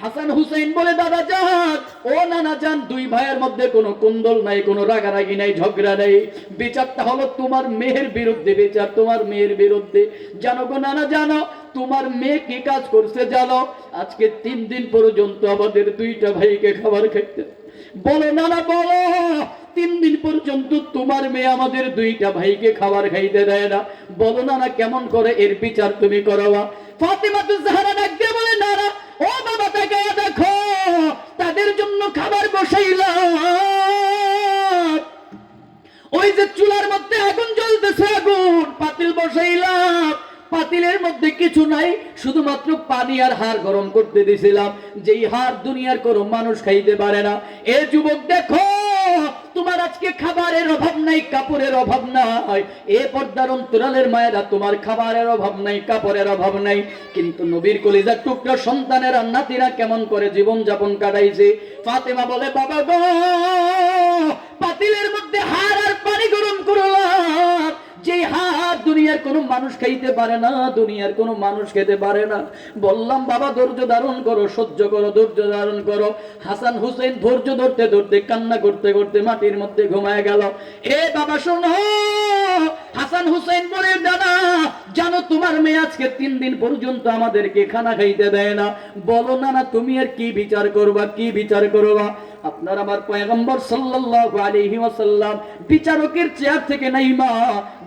হাসান হুসাইন বলে, দাদা যান, ও নানা যান, দুই ভাইয়ের মধ্যে কোনো কুন্দল নাই, কোনো রাগারাগি নাই, ঝগড়া নাই, বিচারটা হলো তোমার মেয়ের বিরুদ্ধে বিচার, তোমার মেয়ের বিরুদ্ধে। জানো গো নানা, জানো তোমার মেয়ে কি কাজ করছে জানো? আজকে 3 দিন পর্যন্ত আমাদের দুইটা ভাইকে খাবার খাইতে, বলো নানা বলো, 3 দিন পর্যন্ত তোমার মেয়ে আমাদের দুইটা ভাইকে খাবার খাইতে দেয় না, বলো নানা কেমন করে এর বিচার তুমি করবা? ফাতিমাতুজ জাহরা ডাক দিয়ে বলে, নানা ও বাবা, তাকে দেখো, তাদের জন্য খাবার বসাইলাম, ওই যে চুলার মধ্যে আগুন জ্বলতেছে, আগুন পাতিল বসাইলাম, পাতিলের মধ্যে কিছু নাই, শুধুমাত্র পানি আর হাড় গরম করতে দিছিলাম, যেই হাড় দুনিয়ার কোনো মানুষ খাইতে পারে না। এ যুবক দেখো, তোমার আজকে খাবারের অভাব নাই, কাপড়ের অভাব নাই, এ পর্দার অন্তরালের মায়েরা তোমার খাবারের অভাব নাই, কাপড়ের অভাব নাই, কিন্তু নবীর কলিজার টুকরা সন্তানেরা, নাতিরা কেমন করে জীবন যাপন কাটাইছে। ফাতেমা বলে, বাবা গো, পাতিলের মধ্যে হাড় আর পানি গরম করলাম, যে হাত দুনিয়ার কোনো মানুষ খাইতে পারে না, দুনিয়ার কোনো মানুষ খেতে পারে না। বললাম বাবা ধৈর্য ধারণ করো, সহ্য করো, ধৈর্য ধারণ করো। হাসান হুসেন ধৈর্য ধরতে ধরতে, কান্না করতে করতে মাটির মধ্যে ঘুমায় গেল। এ বাবা শোনো, হাসান হুসেন বলে, দাদা জানো তোমার মেয়ে আজকে 3 দিন পর্যন্ত আমাদেরকে খানা খাইতে দেয় না, বলো না না তুমি আর কি বিচার করবা, কি বিচার করবা? আপনার আমার পয়গম্বর সাল্লাল্লাহু আলাইহি ওয়াসাল্লাম বিচারকের চেয়ার থেকে নাইমা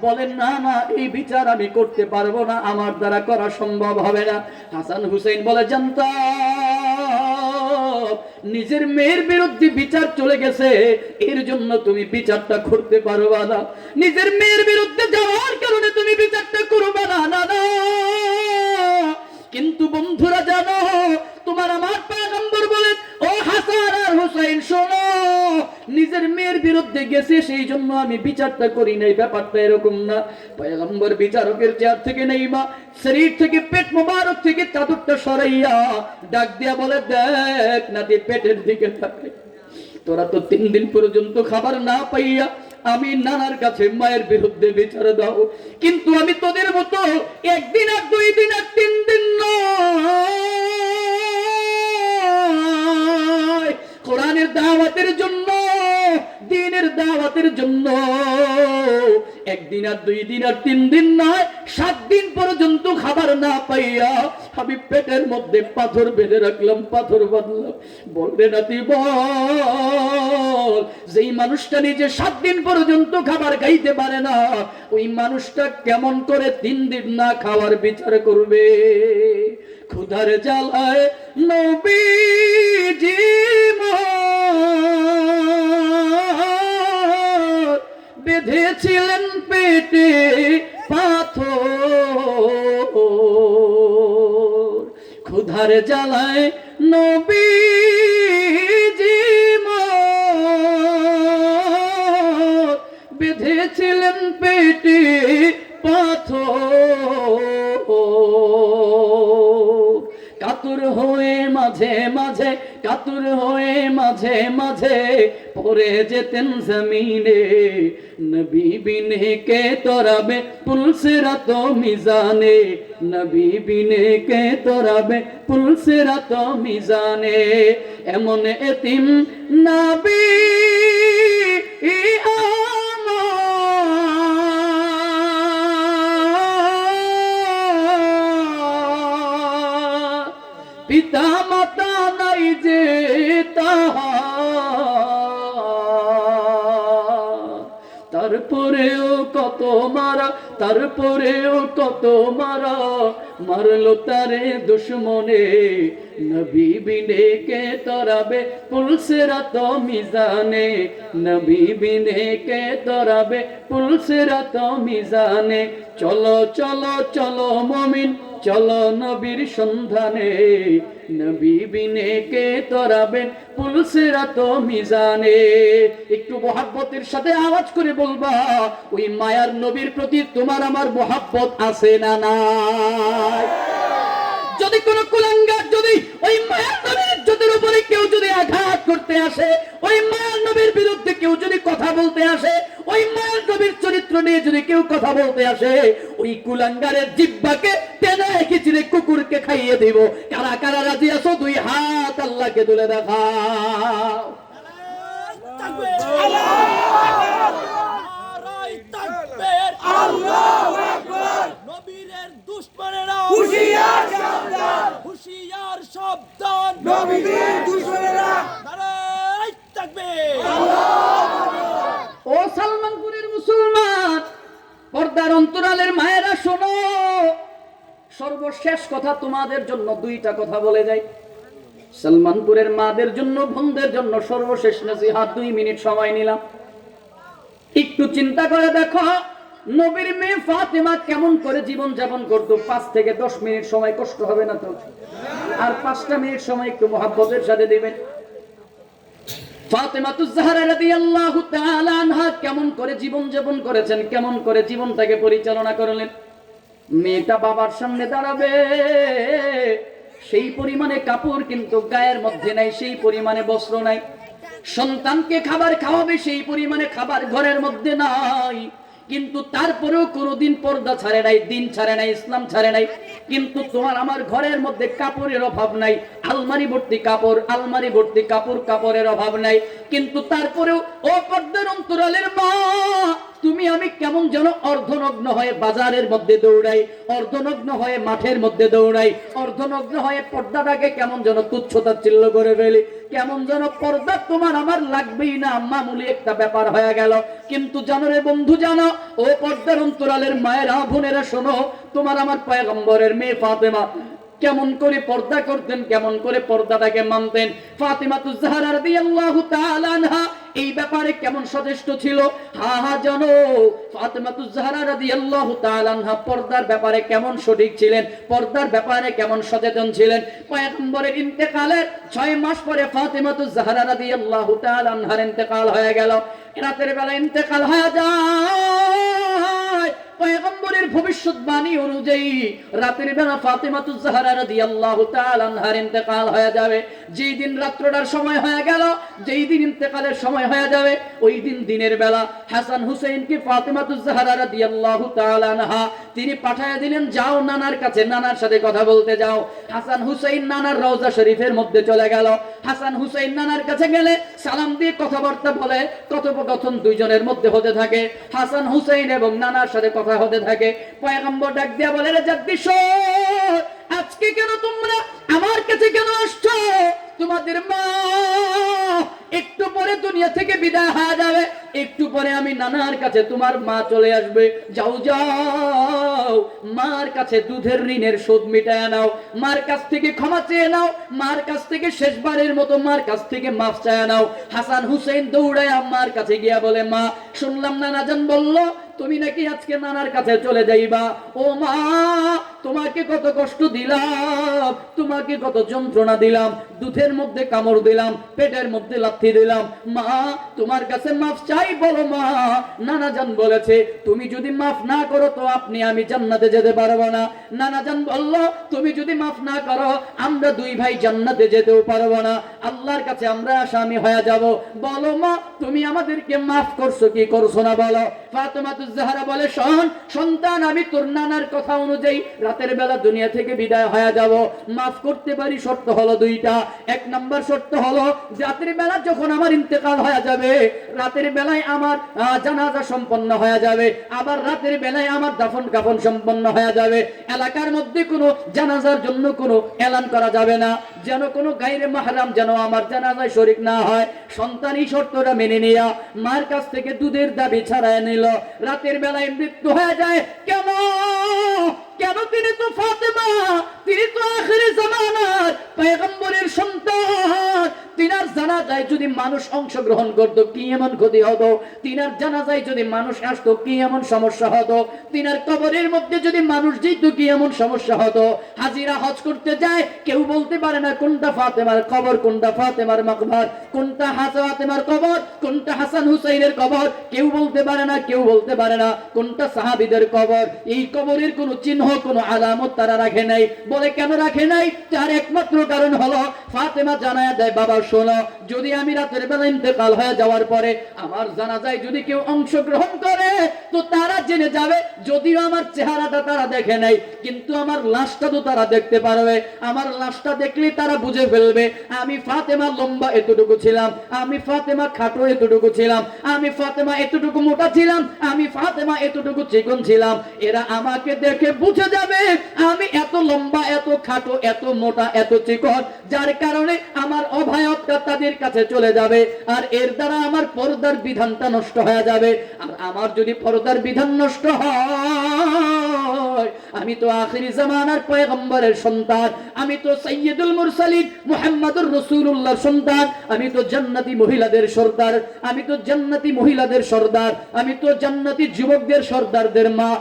বলেন, না না এই বিচার আমি করতে পারবো না, আমার দ্বারা করা সম্ভব হবে না। হাসান হুসেন বলে, জানতা নিজের মেয়ের বিরুদ্ধে বিচার চলে গেছে, এর জন্য তুমি বিচারটা করতে পারবা না, নিজের মেয়ের বিরুদ্ধে যাওয়ার কারণে তুমি বিচারটা করবা না, না না। কিন্তু বন্ধুরা জানো, তোমার আমার পয়গম্বর বলেন, ও হাসান আর হুসাইন শোনো, দিনের বিরুদ্ধে গেছে সেই জন্য আমি বিচারটা করি নাই, ব্যাপারটা এরকম না। পয়গম্বর বিচারকের চেয়ার থেকে নেই মা, শরীর থেকে পেট মোবারক থেকে চাদরটা সরাইয়া ডাক দিয়া বলে, দেখ নাতি পেটের দিকে থাকে, তোরা তো 3 দিন পর্যন্ত খাবার না পাইয়া আমি নানার কাছে মায়ের বিরুদ্ধে বিচার দাও, কিন্তু আমি তোদের মতো 1 দিন আর 2 দিন আর 3 দিন নয়, কোরআনের দাওয়াতের জন্য, দ্বীনের দাওয়াতের জন্য 1 দিন আর 2 দিন আর 3 দিন নয়, 7 দিন পর্যন্ত খাবার না পাইয়া আমি পেটের মধ্যে পাথর বেঁধে রাখলাম, পাথর বাঁধলাম। বলবে নাতি বল, যেই মানুষটা নিজে 7 দিন পর্যন্ত খাবার খাইতে পারে না, ওই মানুষটা কেমন করে 3 দিন না খাওয়ার বিচার করবে? ক্ষুধার জ্বালায় নবীজি বেঁধেছিলেন পেটে পাথর, ক্ষুধার জ্বালায় নবীজি বেঁধেছিলেন পেটে পাথর, কাতর হয়ে মাঝে মাঝে, কাতর হয়ে মাঝে মাঝে পড়ে যেতেন জমিনে, নবী বিনে কে তরাবে পুলসিরাত মিজানে, নবী বিনে কে তরাবে পুলসিরাত মিজানে। এমন এতিম নবী পিতা মাতা নাই যে তারপরেও কত মারা, তারপরেও কত মারা, মারলো তারে দুশ্মনে, নবী বিনে কে তরাবে পুলসিরাত মিজানে, নবী বিনে কে তরাবে পুলসিরাত মিজানে। চলো চলো চলো মুমিন, চলো নবীর সন্ধানে, নবী বিনে কে তরাবেন পুলসিরাত মিজানে। একটু মহব্বতের সাথে আওয়াজ করে বলবা, ওই মায়ার নবীর প্রতি তোমার আমার মহব্বত আছে না নাই? যদি কোন কুলাঙ্গার যদি ওই মায়ার নবীর ইজ্জতের উপরে কেউ যদি আঘাত করতে আসে, ওই মায়ার নবীর বিরুদ্ধে কেউ যদি কথা বলতে আসে, ওই মায়ার নবীর চরিত্র নিয়ে যদি কেউ কথা বলতে আসে, ওই কুলাঙ্গারের জিহ্বাকে টেনে খিচিরে কুকুরকে খাইয়ে দিব। কারা কারা রাজি আছো? 2 হাত আল্লাহকে তুলে দেখাও। নবীর দুশমনেরা হুঁশিয়ার সাবধান, হুঁশিয়ার সাবধান, নবীর দুশমনেরা নারায়ে তাকবীর। ও সালমানপুরের মুসলমান, পর্দার অন্তরালের মায়েরা শোনো, সর্বশেষ কথা তোমাদের জন্য 2টা কথা বলে যাই। সালমানপুরের মাদের জন্য, বোনদের জন্য সর্বশেষ নসিহত, 2 মিনিট সময় নিলাম। একটু চিন্তা করে দেখো, নবীর মেয়ে ফাতেমা কেমন করে জীবন যাপন করতো। 5 থেকে 10 মিনিট সময়, কষ্ট হবে না তো? আর 5টা মিনিট সময় একটু মহব্বতের সাথে দিবেন। ফাতেমাতুজ জাহরা রাদিয়াল্লাহু তাআলা আনহা কেমন করে জীবন যাপন করেছেন, কেমন করে জীবনটাকে পরিচালনা করলেন। মেয়েটা বাবার সামনে দাঁড়াবে, সেই পরিমাণে কাপড় কিন্তু গায়ের মধ্যে নাই, সেই পরিমাণে বস্ত্র নাই। সন্তানকে খাবার খাওয়াবে, সেই পরিমাণে খাবার ঘরের মধ্যে নাই। কিন্তু তারপরেও কোনোদিন পর্দা ছাড়ে নাই, দিন ছাড়ে নাই, ইসলাম ছাড়ে নাই। কিন্তু তোমার আমার ঘরের মধ্যে কাপড়ের অভাব নাই, আলমারি ভর্তি কাপড়, আলমারি ভর্তি কাপড়, কাপড়ের অভাব নাই। কিন্তু তারপরেও ও পর্দার অন্তরালের মা, তুমি আমি কেমন যেন অর্ধনগ্ন হয়ে বাজারের মধ্যে দৌড়াই, অর্ধনগ্ন হয়ে মাঠের মধ্যে দৌড়াই, অর্ধনগ্ন হয়ে পর্দাটাকে কেমন যেন তুচ্ছতাচ্ছিল্য করে ফেলি, কেমন যেন পর্দা তোমার আমার লাগবেই না, মামুলি একটা ব্যাপার হয়ে গেল। কিন্তু জানো রে বন্ধু, জানো ও পর্দার অন্তরালের মায়েরা বোনেরা, শোনো, তোমার আমার পয়গম্বরের মেয়ে ফাতেমা কেমন করে পর্দা করতেন, কেমন করে পর্দাটাকে মানতেন। ফাতিমাতুজ জাহরা রাদিয়াল্লাহু তাআলা আনহা এই ব্যাপারে কেমন সচেষ্ট ছিল। জানো ফাতিমাতুজ জাহরা রাদিয়াল্লাহু তাআলা আনহা পর্দার ব্যাপারে কেমন সঠিক ছিলেন, পর্দার ব্যাপারে কেমন সচেতন ছিলেন। পয়গম্বরের ইন্তেকালের 6 মাস পরে ফাতিমাতুজ জাহরা রাদিয়াল্লাহু তাআলা আনহার ইন্তেকাল হয়ে গেল। রাতের বেলা ইন্তেকাল হয়ে যায়। পয়গম্বরের ভবিষ্যৎবাণী অনুযায়ী রাতের বেলা ফাতিমাতুজ জাহরা রাদিয়াল্লাহু তাআলা আনহার ইন্তেকাল হয়ে যাবে। যেই দিন রাত্রটার সময় হয়ে গেল, যেই দিন ইন্তেকালের সময় হয়ে যাবে, ওই দিন দিনের বেলা হাসান হুসাইনকে ফাতিমাতুজ জাহরা রাদিয়াল্লাহু তাআলা আনহা তিনি পাঠিয়ে দিলেন, যাও নানার কাছে, নানার সাথে কথা বলতে যাও। হাসান হুসাইন নানার রওজা শরীফের মধ্যে চলে গেল। হাসান হুসাইন নানার কাছে গেলে সালাম দিয়ে কথাবার্তা বলে, কথোপকথন দুইজনের মধ্যে হতে থাকে। হাসান হুসাইন এবং নানার সাথে কথা হতে থাকে। পয়গম্বর ডাক দিয়া বলে, রে জাদ্দি শোন, আজকে কেন তোমরা আমার কাছে কেন আসছো? তোমাদের মা একটু পরে দুনিয়া থেকে বিদায় হয়ে যাবে, একটু পরে আমি নানার কাছে তোমার মা চলে আসবে। যাও যাও, মার কাছে দুধের ঋণের শোধ মিটায় নাও, মার কাছ থেকে ক্ষমা চেয়ে নাও, মার কাছ থেকে শেষবারের মতো মার কাছ থেকে মাফ চায় নাও। হাসান হুসাইন দৌড়ায় মার কাছে গিয়া বলে, মা শুনলাম নানাজান বলল তুমি নাকি আজকে নানার কাছে চলে যাইবা। ও মা, তোমাকে কত কষ্ট দিলাম, তোমাকে কত যন্ত্রণা দিলাম, দুধের মধ্যে কামড় দিলাম, পেটের মধ্যে লাথি দিলাম, মা তোমার কাছে মাফ চাই, বলো মা। নানাজান বলেছে তুমি যদি মাফ না করো তো আমি জান্নাতে যেতে পারবো না। নানাজান বলল তুমি যদি মাফ না করো আমরা দুই ভাই জান্নাতে যেতেও পারবো না, আল্লাহর কাছে আমরা আসামি হয়ে যাব। বলো মা তুমি আমাদেরকে মাফ করছো কি করছো না বলো। ফাতিমাতুজ জাহরা বলে, শোন সন্তান, আমি তোর নানার কথা অনুযায়ী রাতের বেলা দুনিয়া থেকে বিদায় হয়ে যাব। মাফ করতে পারি, শর্ত হলো দুইটা। এক নাম্বার শর্ত হলো রাতের বেলা যখন আমার ইন্তেকাল হয়ে যাবে, রাতের বেলায় আমার জানাজা সম্পন্ন হয়ে যাবে, আবার রাতের বেলায় আমার দাফন কাফন সম্পন্ন হয়ে যাবে। এলাকার মধ্যে কোনো জানাজার জন্য কোনো এলান করা যাবে না, যেন কোনো গায়রে মাহরাম যেন আমার জানাজায় শরীক না হয়। সন্তান এই শর্তটা মেনে নিয়া মার কাছ থেকে দুধের দাবি ছাড়ায় নিল। রাতের বেলায় মৃত্যু হয়ে যায়। কেন কেন? তিনি তো ফাতেমা, তিনি তো আখিরে জামানার পয়গম্বরের সন্তান। তিনার জানাজায় যদি মানুষ অংশগ্রহণ করতো কি এমন ক্ষতি হতো? তিনার জানাজায় যদি মানুষ আসতো কি এমন সমস্যা হতো? তিনার কবরের মধ্যে যদি মানুষ যেত কি এমন সমস্যা হতো? হাজিরা হজ করতে যায়, কেউ বলতে পারে না কোনটা ফাতেমার কবর, কোনটা ফাতেমার মাকবার, কোনটা ফাতেমার কবর, কোনটা হাসান হুসাইনের কবর, কেউ বলতে পারে না, কেউ বলতে পারে না কোনটা সাহাবীদের কবর। এই কবরের কোনো চিহ্ন, কোনো আলামত তারা রাখে নাই। বলে কেন রাখে নাই? তার একমাত্র কারণ হলো ফাতেমা জানায়া দেয়, বাবা শোনো, যদি আমি রাতের বেলা ইন্তেকাল হয়ে যাওয়ার পরে আমার জানাজায় যদি কেউ অংশগ্রহণ করে তো তারা জেনে যাবে, যদিও আমার চেহারাটা তারা দেখে নাই কিন্তু আমার লাশটা তো তারা দেখতে পারবে। আমার লাশটা দেখলে তারা বুঝে ফেলবে আমি ফাতেমা লম্বা এতটুকু ছিলাম, আমি ফাতেমা খাটো এতটুকু ছিলাম, আমি ফাতেমা এতটুকু মোটা ছিলাম, আমি ফাতেমা এতটুকু চিকন ছিলাম। এরা আমাকে দেখে বুঝে যাবে আমি এত লম্বা, এত খাটো, এত মোটা, এত চিকন, যার কারণে আমার অভয়তা তাদের কাছে চলে যাবে। আর এর দ্বারা আমার পর্দার বিধানটা নষ্ট হয়ে যাবে। আর আমার যদি পর্দার বিধান নষ্ট হয়, আমি তো আখিরি জামানার পয়গম্বরের সন্তান, আমি তো সাইয়্যিদুল মুরসালিন মুহাম্মদুর রাসূলুল্লাহর সন্তান, আমি তো জান্নাতি মহিলাদের সর্দার, আমি তো জান্নাতি মহিলাদের সর্দার, আমি তো জান্নাতি যুবকদের সর্দারদের মা,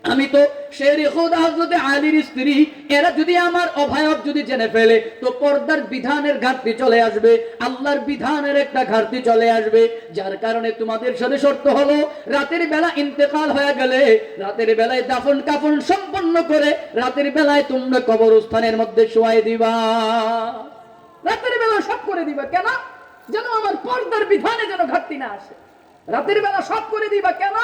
আমি তো শেরে খোদা হযরত আলীর স্ত্রী। এরা যদি আমার অভয়ব যদি জেনে ফেলে তো পর্দার বিধানের ঘাটতি চলে আসবে, আল্লাহর বিধানের একটা ঘাটতি চলে আসবে। যার কারণে তোমাদের সাথে শর্ত হলো রাতের বেলা ইন্তেকাল হয়ে গেলে রাতের বেলায় দাফন কাফন সম্পন্ন করে রাতের বেলায় তোমরা কবরস্থানের মধ্যে শোয়াই দিবা। রাতের বেলা সব করে দিবা। কেন? যেন আমার পর্দার বিধানে যেন ঘাটতি না আসে। রাতের বেলা সব করে দিবা কেন?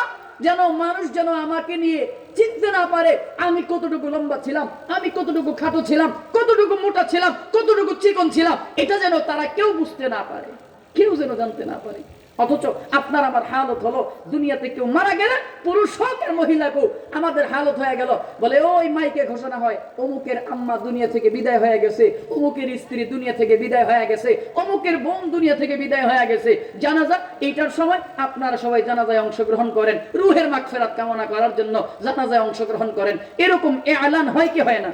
যেন মানুষ যেন আমাকে নিয়ে চিনতে না পারে আমি কতটুকু লম্বা ছিলাম, আমি কতটুকু খাটো ছিলাম, কতটুকু মোটা ছিলাম, কতটুকু চিকন ছিলাম, এটা যেন তারা কেউ বুঝতে না পারে, কেউ যেন জানতে না পারে। অথচ আপনার আমার হালত হলো দুনিয়াতে কেউ মারা গেলে পুরুষ হোক আর মহিলা কেউ আমাদের হালত হয়ে গেল বলে ওই মাইকে ঘোষণা হয় অমুকের আম্মা দুনিয়া থেকে বিদায় হয়ে গেছে, অমুকের স্ত্রী দুনিয়া থেকে বিদায় হয়ে গেছে, অমুকের বোন দুনিয়া থেকে বিদায় হয়ে গেছে। জানাজা এইটার সময় আপনারা সবাই জানাজায় অংশগ্রহণ করেন, রুহের মাগফিরাত কামনা করার জন্য জানাজায় অংশগ্রহণ করেন। এরকম এলান হয় কি হয় না?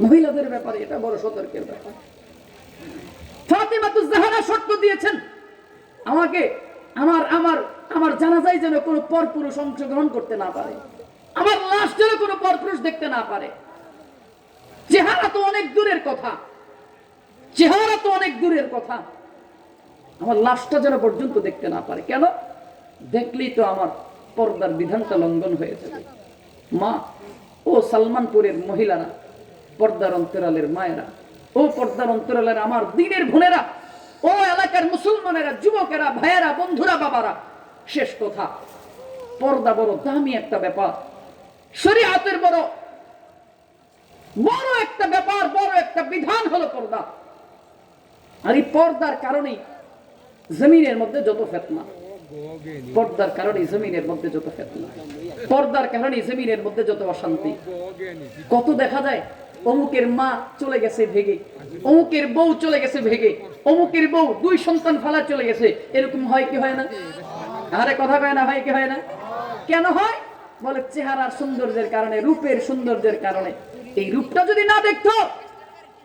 মহিলাদের ব্যাপারে এটা বড় সতর্কের ব্যাপার। ফাতিমাতুজ জাহরা শর্ত দিয়েছেন, আমাকে আমার আমার আমার জানাজায় যেন কোনো পরপুরুষ অংশগ্রহণ করতে না পারে, আমার লাশ যেন কোনো পরপুরুষ দেখতে না পারে। চেহারা তো অনেক দূরের কথা, চেহারা তো অনেক দূরের কথা, আমার লাশটা যেন পর্যন্ত দেখতে না পারে। কেন? দেখলেই তো আমার পর্দার বিধানটা লঙ্ঘন হয়ে যাবে। মা ও সালমানপুরের মহিলারা, পর্দার অন্তরালের মায়েরা, ও পর্দার অন্তরালের আমার দিনের বোনেরা, ও এলাকার মুসলমানেরা, যুবকেরা, ভাইয়েরা, বন্ধুরা, বাবারা, শেষ কথা, পর্দা বড় দামি একটা ব্যাপার, শরীয়তের বড় বড় একটা ব্যাপার, বড় একটা বিধান হলো পর্দা। আর এই পর্দার কারণেই জমিনের মধ্যে যত ফিতনা, পর্দার কারণে জমিনের মধ্যে যত ফিতনা, পর্দার কারণে জমিনের মধ্যে যত অশান্তি। কত দেখা যায় অমুকের মা চলে গেছে ভেগে, অমুকের বউ চলে গেছে ভেগে, অমুকের বউ 2 সন্তান ফালা চলে গেছে। এরকম হয় কি হয় না? আরে কথা কয় না, হয় কি হয় না? কেন হয়? বলে চেহারার সৌন্দর্যের কারণে, রূপের সৌন্দর্যের কারণে। এই রূপটা যদি না দেখতো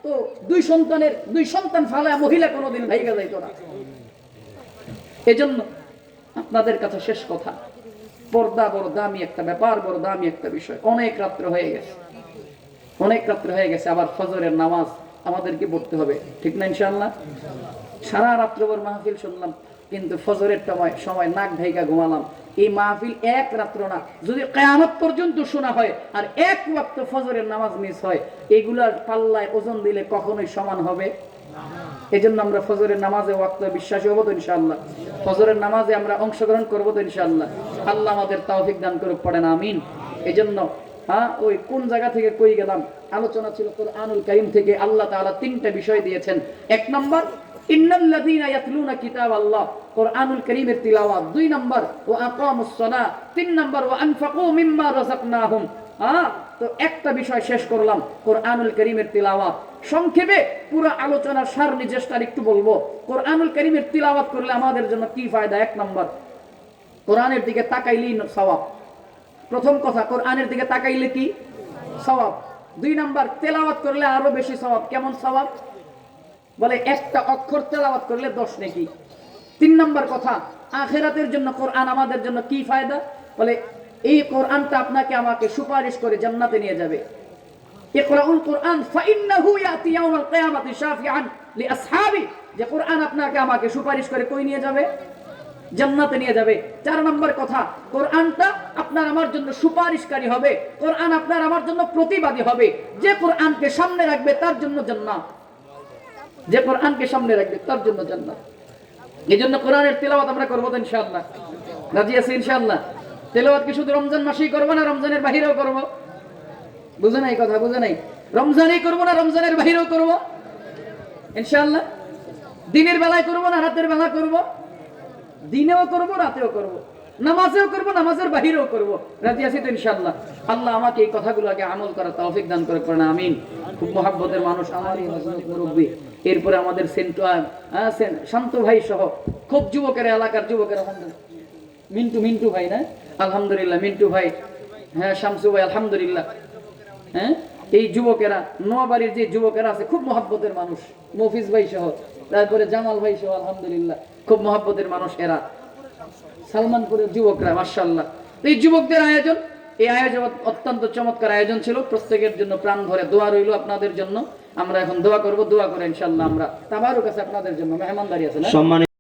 তো 2 সন্তান ফালা মহিলা কোনোদিন ভাইগা যাইতো না। এজন্য আপনাদের কাছে শেষ কথা, পর্দা বড় দামি একটা ব্যাপার, বড় দামি একটা বিষয়। অনেক রাত্র হয়ে গেছে, অনেক রাত্র হয়ে গেছে, আবার ফজরের নামাজ আমাদেরকে পড়তে হবে, ঠিক না ইনশাআল্লাহ? সারা রাত্রভর মাহফিল শুনলাম, কিন্তু ফজরের সময় নাক ঢাইকা ঘুমালাম। এই মাহফিল এক রাত্র না, যদি কিয়ামত পর্যন্ত শোনা হয় আর এক ওয়াক্ত ফজরের নামাজ মিস হয়, এগুলার পাল্লায় ওজন দিলে কখনোই সমান হবে? এজন্য আমরা ফজরের নামাজে ওয়াক্ত বিশ্বাসী হব তো ইনশাআল্লাহ, ফজরের নামাজে আমরা অংশগ্রহণ করব তো ইনশাআল্লাহ। আল্লাহ আমাদের তৌফিক দান করুক, পড়েন আমিন। এজন্য ওই কোন জায়গা থেকে কই গেলাম, আলোচনা ছিল কোরআনুল কারীম থেকে। আল্লাহ তাআলা 3টা বিষয় দিয়েছেন। 1 নম্বর ইন্নাল্লাযীনা ইয়াতলুনা কিতাবাল্লাহ, কোরআনুল কারীমের তিলাওয়াত। 2 নম্বর ওয়া আকামুস সালাহ। 3 নম্বর ওয়া আনফাকু মিম্মা রাযাকনাহুম। তো একটা বিষয় শেষ করলাম, কোরআনুল কারীমের তিলাওয়াত। সংক্ষেপে পুরো আলোচনার সার নির্দেশটা একটু বলবো। কোরআনুল কারীমের তিলাওয়াত করলে আমাদের জন্য কি ফায়দা? 1 নম্বর, কোরআনের দিকে তাকাইলেই সওয়াব। প্রথম কথা, কোরআনের দিকে তাকাইলে কি সওয়াব। 2 নম্বর, তেলাওয়াত করলে আরো বেশি সওয়াব। কেমন সওয়াব? বলে একটা অক্ষর তেলাওয়াত করলে 10 নেকি। 3 নম্বর কথা, আখিরাতের জন্য কোরআন আমাদের জন্য কি ফায়দা? বলে এই কোরআনটা আপনাকে আমাকে সুপারিশ করে জান্নাতে নিয়ে যাবে। ইকরাউল কোরআন ফাইন্নাহু ইয়াতি ইয়াউমাল কিয়ামাতি শাফিআন লিআসহাবি, যে কোরআন আপনাকে আমাকে সুপারিশ করে কই নিয়ে যাবে? জান্নাতে নিয়ে যাবে। 4 নম্বর কথা, কোরআনটা আপনার আমার জন্য সুপারিশকারী হবে, কোরআন আপনার আমার জন্য প্রতিবাদী হবে। যে কোরআনকে সামনে রাখবে তার জন্য জান্নাত, যে কোরআনকে সামনে রাখবে তার জন্য জান্নাত। এজন্য কোরআনের তেলাওয়াত আমরা করব তো ইনশাআল্লাহ, রাজি আছি ইনশাআল্লাহ? তেলাওয়াত কি শুধু রমজান মাসেই করব না রমজানের বাহিরেও করব? বুঝে নাই কথা, বুঝে নাই? রমজানেই করব না রমজানের বাহিরেও করব ইনশাআল্লাহ? দিনের বেলায় করব না রাতের বেলা করব? দিনেও করব, রাতেও করব, নামাজেও করব, নামাজের বাহিরেও করব। রাজি আছি তো ইনশাআল্লাহ? আল্লাহ আমাকে এই কথাগুলো আগে আমল করার তৌফিক দান করে, পড়েন আমিন। খুব মহব্বতের মানুষ আমারই মুরব্বী, এরপরে আমাদের শান্ত ভাই সহ খুব যুবকেরা, এলাকার যুবকেরা, মিন্টু ভাই না, আলহামদুলিল্লাহ মিন্টু ভাই, হ্যাঁ শামসু ভাই, আলহামদুলিল্লাহ। হ্যাঁ, এই যুবকেরা, নোয়াবাড়ির যে যুবকেরা আছে খুব মহব্বতের মানুষ, মফিজ ভাই সহ, তারপরে জামাল ভাই সহ, আলহামদুলিল্লাহ খুব মহব্বতের মানুষ এরা, সালমানপুরের যুবকরা, মাশাআল্লাহ। এই যুবকদের আয়োজন, এই আয়োজন অত্যন্ত চমৎকার আয়োজন ছিল। প্রত্যেকের জন্য প্রাণ ভরে দোয়া রইল আপনাদের জন্য। আমরা এখন দোয়া করব, দোয়া করে ইনশাআল্লাহ আমরা তাবারুক আছে আপনাদের জন্য, মেহমানদারি আছে না।